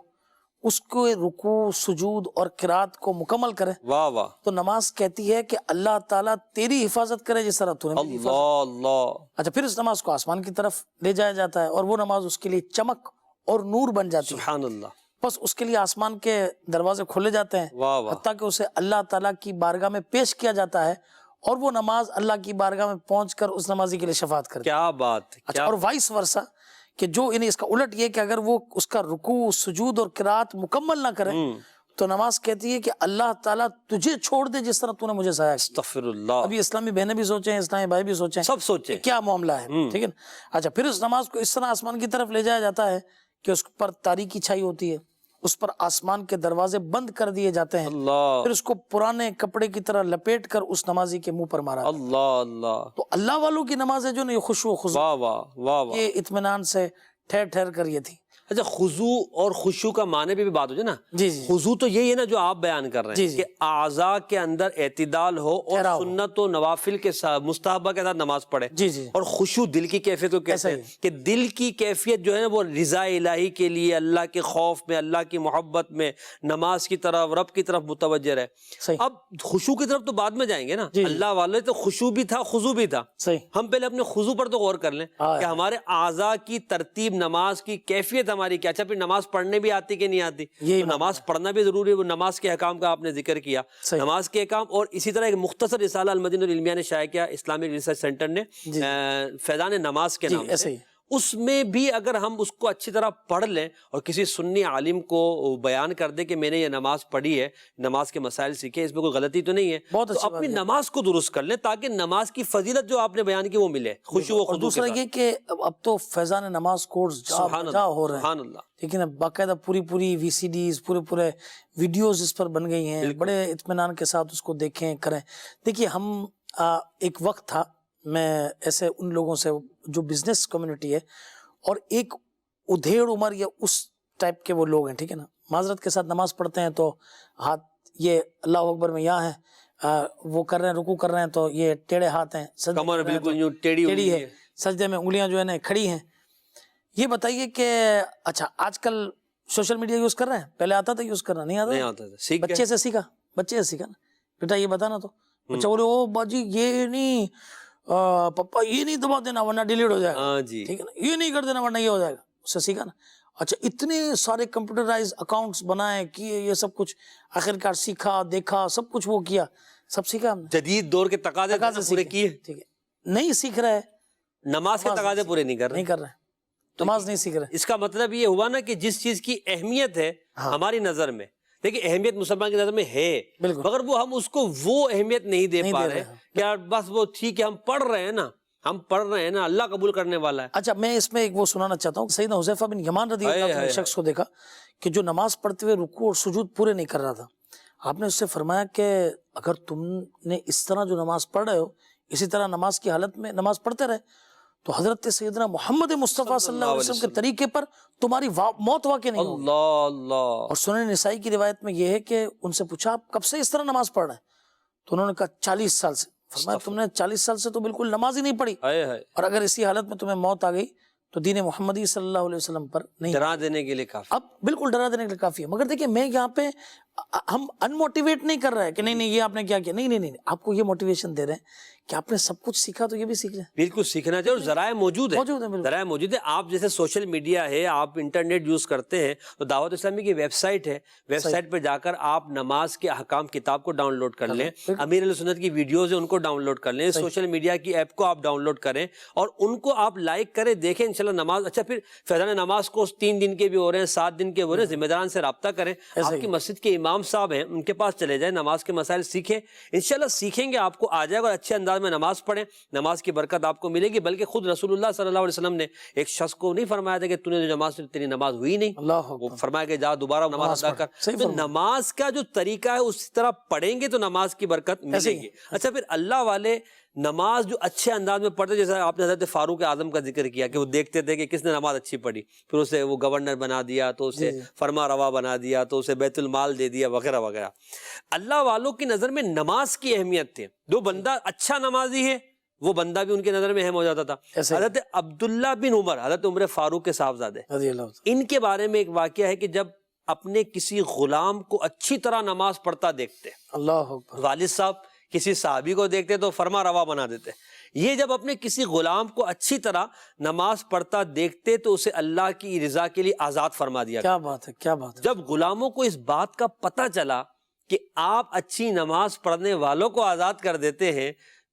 اس کو رکوع، سجود اور قرات کو مکمل کرے، واہ واہ، تو نماز کہتی ہے کہ اللہ تعالیٰ تیری حفاظت کرے جس طرح تو نے میری حفاظت. اللہ اللہ. اچھا پھر اس نماز کو آسمان کی طرف لے جایا جاتا ہے اور وہ نماز اس کے لیے چمک اور نور بن جاتی ہے. سبحان اللہ. بس اس کے لیے آسمان کے دروازے کھولے جاتے ہیں، واہ واہ. حتیٰ کہ اسے اللہ تعالیٰ کی بارگاہ میں پیش کیا جاتا ہے اور وہ نماز اللہ کی بارگاہ میں پہنچ کر اس نمازی کے لیے شفاعت کرتی ہے. کیا بات. اچھا اور وائس ورسا کہ جو یعنی اس کا الٹ یہ کہ اگر وہ اس کا رکوع، سجود اور قرات مکمل نہ کرے تو نماز کہتی ہے کہ اللہ تعالیٰ تجھے چھوڑ دے جس طرح تو نے مجھے ضائع کیا. استغفر اللہ. ابھی اسلامی بہنیں بھی سوچیں، اسلامی بھائی بھی سوچیں، سب سوچیں کیا معاملہ ہے. ٹھیک ہے نا. اچھا پھر اس نماز کو اس طرح آسمان کی طرف لے جایا جاتا ہے کہ اس پر تاریکی چھائی ہوتی ہے، اس پر آسمان کے دروازے بند کر دیے جاتے ہیں، اللہ پھر اس کو پرانے کپڑے کی طرح لپیٹ کر اس نمازی کے منہ پر مارا. اللہ اللہ. تو اللہ والوں کی نماز ہے جو نا یہ خشوع و خضوع، واہ واہ واہ واہ. یہ اطمینان سے ٹھہر ٹھہر کر یہ تھی. اچھا خضوع اور خشوع کا معنی پہ بھی بات ہو جائے نا. جی جی خضوع تو یہی ہے نا جو آپ بیان کر رہے ہیں کہ اعضاء کے اندر اعتدال ہو اور سنت و نوافل کے ساتھ مستحبہ کے ساتھ نماز پڑھے. جی جی. اور خشوع دل کی کیفیت کو کہتے ہیں کہ دل کی کیفیت جو ہے نا وہ رضا الہی کے لیے اللہ کے خوف میں، اللہ کی محبت میں، نماز کی طرف، رب کی طرف متوجہ رہے. اب خشوع کی طرف تو بعد میں جائیں گے نا. اللہ والے تو خشوع بھی تھا، خضوع بھی تھا. ہم پہلے اپنے خضوع پر تو غور کر لیں کہ ہمارے اعضاء کی ترتیب، نماز کی کیفیت ہماری کیا. اچھا پھر نماز پڑھنے بھی آتی کہ نہیں آتی؟ تو نماز پڑھنا بھی ضروری ہے. وہ نماز کے احکام کا آپ نے ذکر کیا، نماز کے احکام. اور اسی طرح ایک مختصر رسالہ المدینہ العلمیہ نے شائع کیا اسلامی ریسرچ سینٹر نے، فیضان نماز کے نام سے. اس میں بھی اگر ہم اس کو اچھی طرح پڑھ لیں اور کسی سنی عالم کو بیان کر دے کہ میں نے یہ نماز پڑھی ہے، نماز کے مسائل سیکھے، اس میں کوئی غلطی تو نہیں ہے، تو اپنی نماز کو درست کر لیں تاکہ نماز کی فضیلت جو آپ نے بیان کی وہ ملے خشوع و خضوع. دوسرا یہ کہ اب تو فیضان نماز کورس جا ہو رہے ہیں. سبحان اللہ. لیکن باقاعدہ پوری وی سی ڈیز، پورے ویڈیوز اس پر بن گئی ہیں. بڑے اطمینان کے ساتھ اس کو دیکھیں کریں. دیکھیے ہم ایک وقت تھا، میں ایسے ان لوگوں سے جو بزنس کمیونٹی ہے اور ایک ادھیڑ عمر یا اس ٹائپ کے وہ لوگ ہیں، ٹھیک ہے نا، معذرت کے ساتھ نماز پڑھتے ہیں تو ہاتھ یہ اللہ اکبر میں یہاں ہے، وہ کر رہے ہیں، رکوع کر رہے ہیں تو یہ ٹیڑھے ہاتھ ہیں، کمر بالکل یوں ٹیڑھی ہے، سجدے میں انگلیاں جو ہے نا کھڑی ہیں. یہ بتائیے کہ اچھا آج کل سوشل میڈیا یوز کر رہے ہیں؟ پہلے آتا تھا یوز کرنا؟ نہیں آتا تھا. بچے سے سیکھا نا. بیٹا یہ بتانا تو بچہ بولے او باجی یہ نہیں، پپا یہ نہیں دبا دینا ورنہ ڈیلیٹ ہو جائے گا، ٹھیک ہے نا، یہ نہیں کر دینا ورنہ یہ ہو جائے گا. اس سے سیکھا نا. اچھا اتنے سارے کمپیوٹرائز اکاؤنٹس بنائے، کیے، یہ سب کچھ آخرکار سیکھا، دیکھا، سب کچھ وہ کیا، سب سیکھا ہم نے. جدید دور کے تقاضے پورے کیے. ٹھیک ہے، نہیں سیکھ رہے، نماز کے تقاضے پورے نہیں کر رہے، نماز نہیں سیکھ رہے. اس کا مطلب یہ ہوا نا کہ جس چیز کی اہمیت ہے ہماری نظر میں، دیکھیں اہمیت مسلمان کی نظر میں ہے مگر وہ ہم اس کو وہ اہمیت نہیں دے پا رہے. کیا بس وہ ٹھیک ہے ہم پڑھ رہے ہیں نا، ہم پڑھ رہے ہیں نا, اللہ قبول کرنے والا ہے. اچھا میں اس میں ایک وہ سنانا چاہتا ہوں. سیدنا حذیفہ بن یمان رضی اللہ عنہ نے شخص کو دیکھا کہ جو نماز پڑھتے ہوئے رکوع اور سجود پورے نہیں کر رہا تھا. آپ نے اس سے فرمایا کہ اگر تم نے اس طرح جو نماز پڑھ رہے ہو اسی طرح نماز کی حالت میں نماز پڑھتے رہے تو حضرت سیدنا محمد مصطفیٰ صلی اللہ علیہ وسلم کے طریقے پر تمہاری موت واقع نہیں ہوگی. اللہ اللہ. اور سنن نسائی کی روایت میں یہ ہے کہ ان سے پوچھا آپ کب سے اس طرح نماز پڑھ رہے ہیں؟ تو انہوں نے کہا 40 سال سے. فرمایا تم نے 40 سال سے تو بالکل نماز ہی نہیں پڑھی, اور اگر اسی حالت میں تمہیں موت آ گئی تو دین محمدی صلی اللہ علیہ وسلم پر نہیں. ڈرا دینے کے لیے کافی. اب بالکل ڈرا دینے کے لیے کافی ہے. مگر دیکھیں میں یہاں پہ ہم انموٹیویٹ نہیں کر رہے ہیں کہ نہیں یہ آپ نے کیا کیا. نہیں, آپ کو یہ موٹیویشن دے رہے ہیں کہ آپ نے سب کچھ سیکھا تو یہ بھی سیکھ لیں. بالکل سیکھنا چاہیے, اور ذرائع موجود ہیں. ذرائع موجود ہے. آپ جیسے سوشل میڈیا ہے, آپ انٹرنیٹ یوز کرتے ہیں تو دعوت اسلامی کی ویب سائٹ ہے, ویب سائٹ پہ جا کر آپ نماز کے احکام کتاب کو ڈاؤن لوڈ کر لیں, امیر علیہ سنت کی ویڈیوز ہیں ان کو ڈاؤن لوڈ کر لیں, سوشل میڈیا کی ایپ کو آپ ڈاؤن لوڈ کریں اور ان کو آپ لائک کریں, دیکھیں انشاءاللہ نماز. اچھا پھر فیضان نماز کو 3 دن کے بھی ہو رہے ہیں, 7 دن کے ہو رہے ہیں, ذمہ داران سے رابطہ کریں. آپ کی مسجد کے امام صاحب ہیں ان کے پاس چلے جائیں, نماز کے مسائل سیکھیں, انشاءاللہ سیکھیں گے آپ کو آ جائے گا, اور اچھے انداز میں نماز پڑھیں, نماز کی برکت آپ کو ملے گی. بلکہ خود رسول اللہ صلی اللہ علیہ وسلم نے ایک شخص کو نہیں فرمایا تھا کہ تو نے جو نماز پڑھی تیری نماز ہوئی نہیں, وہ فرمایا کہ جا دوبارہ نماز ادا کر. تو نماز کا جو طریقہ ہے اسی طرح پڑھیں گے تو نماز کی برکت ملے گی. اچھا پھر اللہ والے نماز جو اچھے انداز میں پڑھتے, جیسا آپ نے حضرت فاروق اعظم کا ذکر کیا کہ وہ دیکھتے تھے کہ کس نے نماز اچھی پڑھی, پھر اسے وہ گورنر بنا دیا, تو اسے فرما روا بنا دیا, تو اسے بیت المال دے دیا, وغیرہ وغیرہ. اللہ والوں کی نظر میں نماز کی اہمیت تھی. جو بندہ اچھا نمازی ہے وہ بندہ بھی ان کی نظر میں اہم ہو جاتا تھا. حضرت عبداللہ بن عمر, حضرت عمر فاروق کے صاحبزادے, ان کے بارے میں ایک واقعہ ہے کہ جب اپنے کسی غلام کو اچھی طرح نماز پڑھتا دیکھتے, اللہ والد صاحب کسی صحابی کو دیکھتے تو فرما روا بنا دیتے. یہ جب اپنے کسی غلام کو اچھی طرح نماز پڑھتا دیکھتے تو اسے اللہ کی رضا کے لیے آزاد فرما دیا. کیا بات ہے, کیا بات ہے. جب غلاموں کو اس بات کا پتہ چلا کہ آپ اچھی نماز پڑھنے والوں کو آزاد کر دیتے ہیں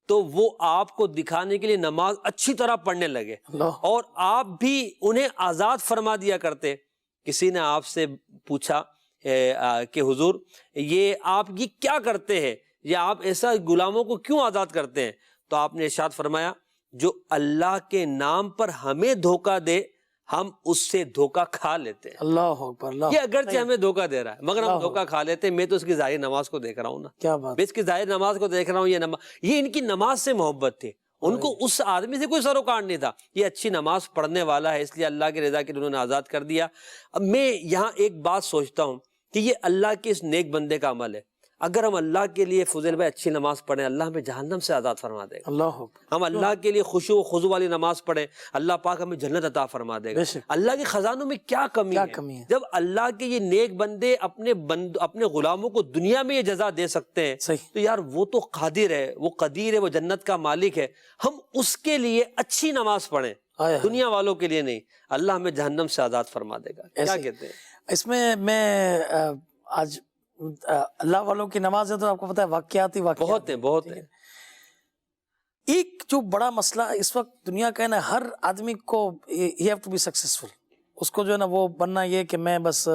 تو وہ آپ کو دکھانے کے لیے نماز اچھی طرح پڑھنے لگے, اور آپ بھی انہیں آزاد فرما دیا کرتے. کسی نے آپ سے پوچھا کہ حضور یہ آپ یہ کیا کرتے ہیں, یا آپ ایسا غلاموں کو کیوں آزاد کرتے ہیں؟ تو آپ نے ارشاد فرمایا جو اللہ کے نام پر ہمیں دھوکہ دے ہم اس سے دھوکہ کھا لیتے ہیں. اللہ اکبر. یہ اگرچہ ہمیں دھوکہ دے رہا ہے مگر ہم دھوکہ کھا لیتے ہیں. میں تو اس کی ظاہری نماز کو دیکھ رہا ہوں نا, کیا بات, میں اس کی ظاہری نماز کو دیکھ رہا ہوں. یہ ان کی نماز سے محبت تھی, ان کو اس آدمی سے کوئی سروکار نہیں تھا. یہ اچھی نماز پڑھنے والا ہے اس لیے اللہ کی رضا کے لیے انہوں نے آزاد کر دیا. اب میں یہاں ایک بات سوچتا ہوں کہ یہ اللہ کے اس نیک بندے کا عمل ہے. اگر ہم اللہ کے لیے فضیل بھائی اچھی نماز پڑھیں اللہ ہمیں جہنم سے آزاد فرما دے گا. ہم اللہ کے لیے خشوع و خضوع والی نماز پڑھیں اللہ پاک ہمیں جنت عطا فرما دے گا. اللہ کے خزانوں میں کیا کمی ہے جب اللہ کے یہ نیک بندے اپنے غلاموں کو دنیا میں یہ جزا دے سکتے ہیں تو یار وہ تو قادر ہے, وہ قدیر ہے, وہ جنت کا مالک ہے. ہم اس کے لیے اچھی نماز پڑھیں, دنیا والوں کے لیے نہیں. اللہ ہمیں جہنم سے آزاد فرما دے گا. کیا کہتے ہیں اس میں آج اللہ والوں کی نماز ہے تو آپ کو پتا ہے واقعات بہت ہیں. ایک جو بڑا مسئلہ اس وقت دنیا کا ہے نا, ہر آدمی کو you have to be successful, اس کو جو ہے نا وہ بننا یہ کہ میں بس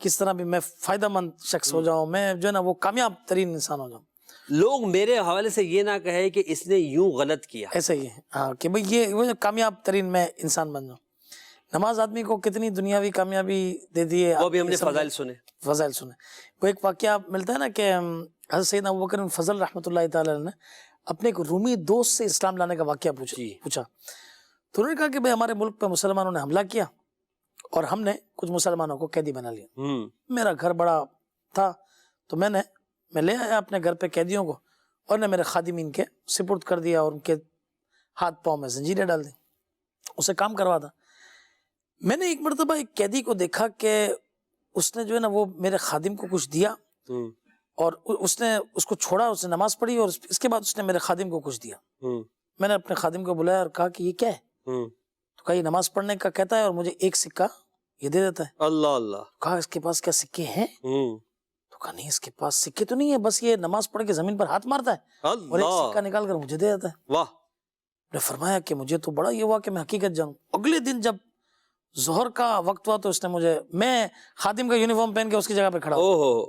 کس طرح بھی میں فائدہ مند شخص ہو جاؤں, میں جو ہے نا وہ کامیاب ترین انسان ہو جاؤں. لوگ میرے حوالے سے یہ نہ کہے کہ اس نے یوں غلط کیا, ایسا ہی ہے ہاں کہ بھئی یہ کامیاب ترین میں انسان بن جاؤں. نماز آدمی کو کتنی دنیاوی کامیابی دے دی ہے, وہ بھی ہم نے فضائل سنے. وہ ایک واقعہ ملتا ہے نا کہ حضرت سیدنا ابوبکر بن فضل رحمۃ اللہ تعالی نے اپنے ایک رومی دوست سے اسلام لانے کا واقعہ پوچھا. تو انہوں نے کہا کہ بھئی ہمارے ملک پہ مسلمانوں نے حملہ کیا اور ہم نے کچھ مسلمانوں کو قیدی بنا لیا. میرا گھر بڑا تھا تو میں لے آیا اپنے گھر پہ قیدیوں کو اور نے میرے خادمین کے سپرد کر دیا اور ان کے ہاتھ پاؤں میں زنجیریں ڈال دی, اسے کام کروا تھا. میں نے ایک مرتبہ ایک قیدی کو دیکھا کہ اس نے جو ہے نا وہ میرے خادم کو کچھ دیا اور اس نے اس کو چھوڑا, اس نے نماز پڑھی اور اس کے بعد اس نے میرے خادم کو کچھ دیا. میں نے اپنے خادم کو بلایا اور کہا کہ یہ کیا ہے؟ تو کہا یہ نماز پڑھنے کا کہتا ہے اور مجھے ایک سکہ یہ دے دیتا ہے. اللہ. کہا اس کے پاس کیا سکے ہیں؟ تو کہا نہیں اس کے پاس سکے تو نہیں ہے, بس یہ نماز پڑھ کے زمین پر ہاتھ مارتا ہے اور ایک سکہ نکال کر مجھے دے دیتا ہے. واہ. نے فرمایا کہ مجھے تو بڑا یہ ہوا کہ میں حقیقت جانوں. اگلے دن جب ظہر کا وقت ہوا تو اس نے میں خادم کا یونیفارم پہن کے اس کی جگہ پہ کھڑا ہوا,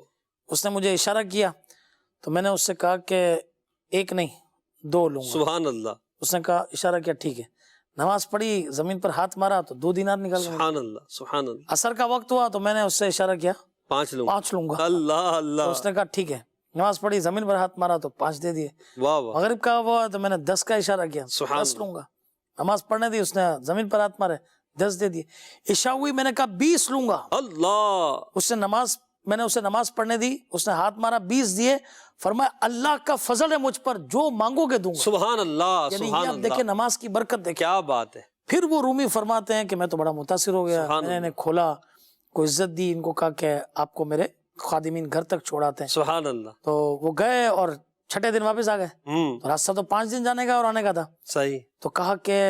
اس نے مجھے اشارہ کیا تو میں نے اس سے کہا کہ ایک نہیں 2 لوں گا. سبحان اللہ. اس نے کہا اشارہ کیا ٹھیک ہے. نماز پڑھی, زمین پر ہاتھ مارا تو 2 دینار نکل گئے. سبحان اللہ سبحان اللہ. عصر کا وقت ہوا تو میں نے اس سے اشارہ کیا 5 لوں 5 لوں گا. اللہ تو اللہ. اس نے کہا ٹھیک ہے. نماز پڑھی, زمین پر ہاتھ مارا تو 5 دے دیے. واہ واہ. مغرب کا ہوا تو میں نے 10 کا اشارہ کیا, سبحان 10 لوں گا. نماز پڑھنے دی, اس نے زمین پر ہاتھ مارے 10 دے دیے. عشاء ہوئی, میں نے کہا 20 لوں گا. اللہ. اس نے میں نے اسے نماز پڑھنے دی, اس نے ہاتھ مارا 20 دیے. فرمایا اللہ کا فضل ہے مجھ پر, جو مانگو گے دوں گا. سبحان اللہ یعنی سبحان یہ آپ دیکھیں اللہ. نماز کی برکت دیکھیں. کیا بات ہے. پھر وہ رومی فرماتے ہیں کہ میں تو بڑا متاثر ہو گیا. سبحان میں نے اللہ. انہیں کھولا, کوئی عزت دی, ان کو کہا کہ آپ کو میرے خادمین گھر تک چھوڑاتے ہیں. سبحان اللہ. تو وہ گئے اور 6 دن واپس آ گئے. ہوں راستہ تو 5 دن جانے کا اور آنے کا تھا. صحیح. تو کہا کہ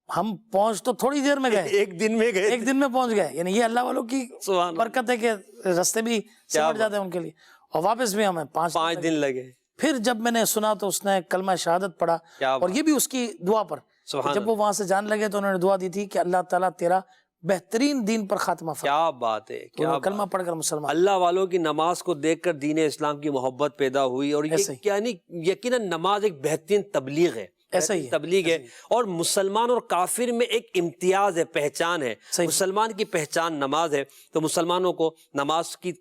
ہم پہنچ تو تھوڑی دیر میں گئے, ایک دن میں گئے. ایک دن میں پہنچ گئے. یعنی یہ اللہ والوں کی سبحان اللہ. برکت ہے کہ راستے بھی سمٹ جاتے ہیں ان کے لیے, اور واپس بھی ہمیں 5 دن لگے. پھر جب میں نے سنا تو اس نے کلمہ شہادت پڑھا, کیا اور یہ بھی اس کی دعا پر. سبحان جب وہ وہاں سے جانے لگے تو انہوں نے دعا دی تھی کہ اللہ تعالیٰ تیرا بہترین دین پر خاتمہ فرما. کیا بات ہے. تو انہوں نے کلمہ پڑھ کر مسلمان. اللہ والوں کی نماز کو دیکھ کر دین اسلام کی محبت پیدا ہوئی, اور ایسے یہ یعنی یقیناً نماز ایک بہترین تبلیغ ہے. ایسا ہی ہے. تبلیغ ہے, اور مسلمان اور کافر میں ایک امتیاز ہے, پہچان ہے. صحیح. مسلمان کی پہچان نماز ہے, تو مسلمانوں کو نماز کی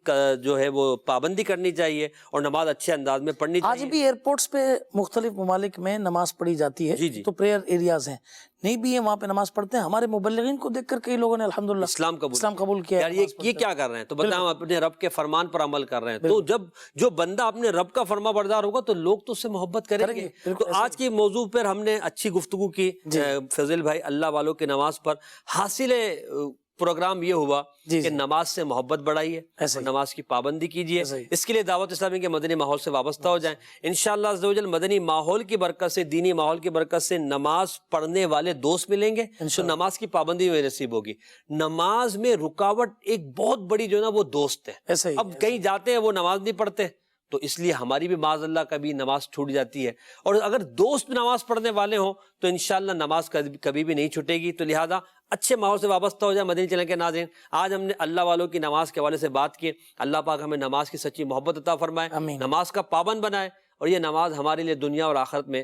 جو ہے وہ پابندی کرنی چاہیے, اور نماز اچھے انداز میں پڑھنی آج چاہیے. بھی ایئرپورٹس پہ مختلف ممالک میں نماز پڑھی جاتی ہے. جی جی. تو پریئر ایریاز ہیں, نہیں بھی ہے وہاں پہ نماز پڑھتے ہیں. ہمارے مبلغین کو دیکھ کر کئی لوگوں نے الحمدللہ اسلام قبول کیا. یار یہ کیا کر رہے ہیں, تو بتائیں ہم اپنے رب کے فرمان پر عمل کر رہے ہیں. تو جب جو بندہ اپنے رب کا فرما بردار ہوگا تو لوگ تو اس سے محبت کریں گے. تو آج کی موضوع پر ہم نے اچھی گفتگو کی فضل بھائی, اللہ والوں کی نماز پر. حاصل پروگرام یہ ہوا کہ نماز سے محبت بڑھائیے, نماز کی پابندی کیجیے. اس کے لیے دعوت اسلامی کے مدنی ماحول سے وابستہ ہو جائیں. انشاءاللہ عز و جل مدنی ماحول کی برکت سے, دینی ماحول کی برکت سے نماز پڑھنے والے دوست ملیں گے, تو نماز کی پابندی میں نصیب ہوگی. نماز میں رکاوٹ ایک بہت بڑی جو ہے نا وہ دوست ہے. اب کہیں جاتے ہیں وہ نماز نہیں پڑھتے, تو اس لیے ہماری بھی معاذ اللہ کبھی نماز چھوٹ جاتی ہے. اور اگر دوست نماز پڑھنے والے ہوں تو انشاءاللہ نماز کبھی بھی نہیں چھوٹے گی. تو لہٰذا اچھے ماحول سے وابستہ ہو جائے. مدنی چینل کے ناظرین, آج ہم نے اللہ والوں کی نماز کے حوالے سے بات کی. اللہ پاک ہمیں نماز کی سچی محبت عطا فرمائے, نماز کا پابند بنائے, اور یہ نماز ہمارے لیے دنیا اور آخرت میں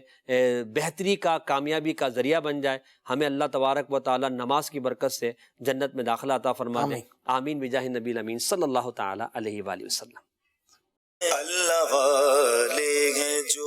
بہتری کا, کامیابی کا ذریعہ بن جائے. ہمیں اللہ تبارک و تعالی نماز کی برکت سے جنت میں داخلہ عطا فرما دے. آمین بجاہ نبی الامین صلی اللہ تعالی علیہ وآلہ وسلم. اللہ والے ہیں جو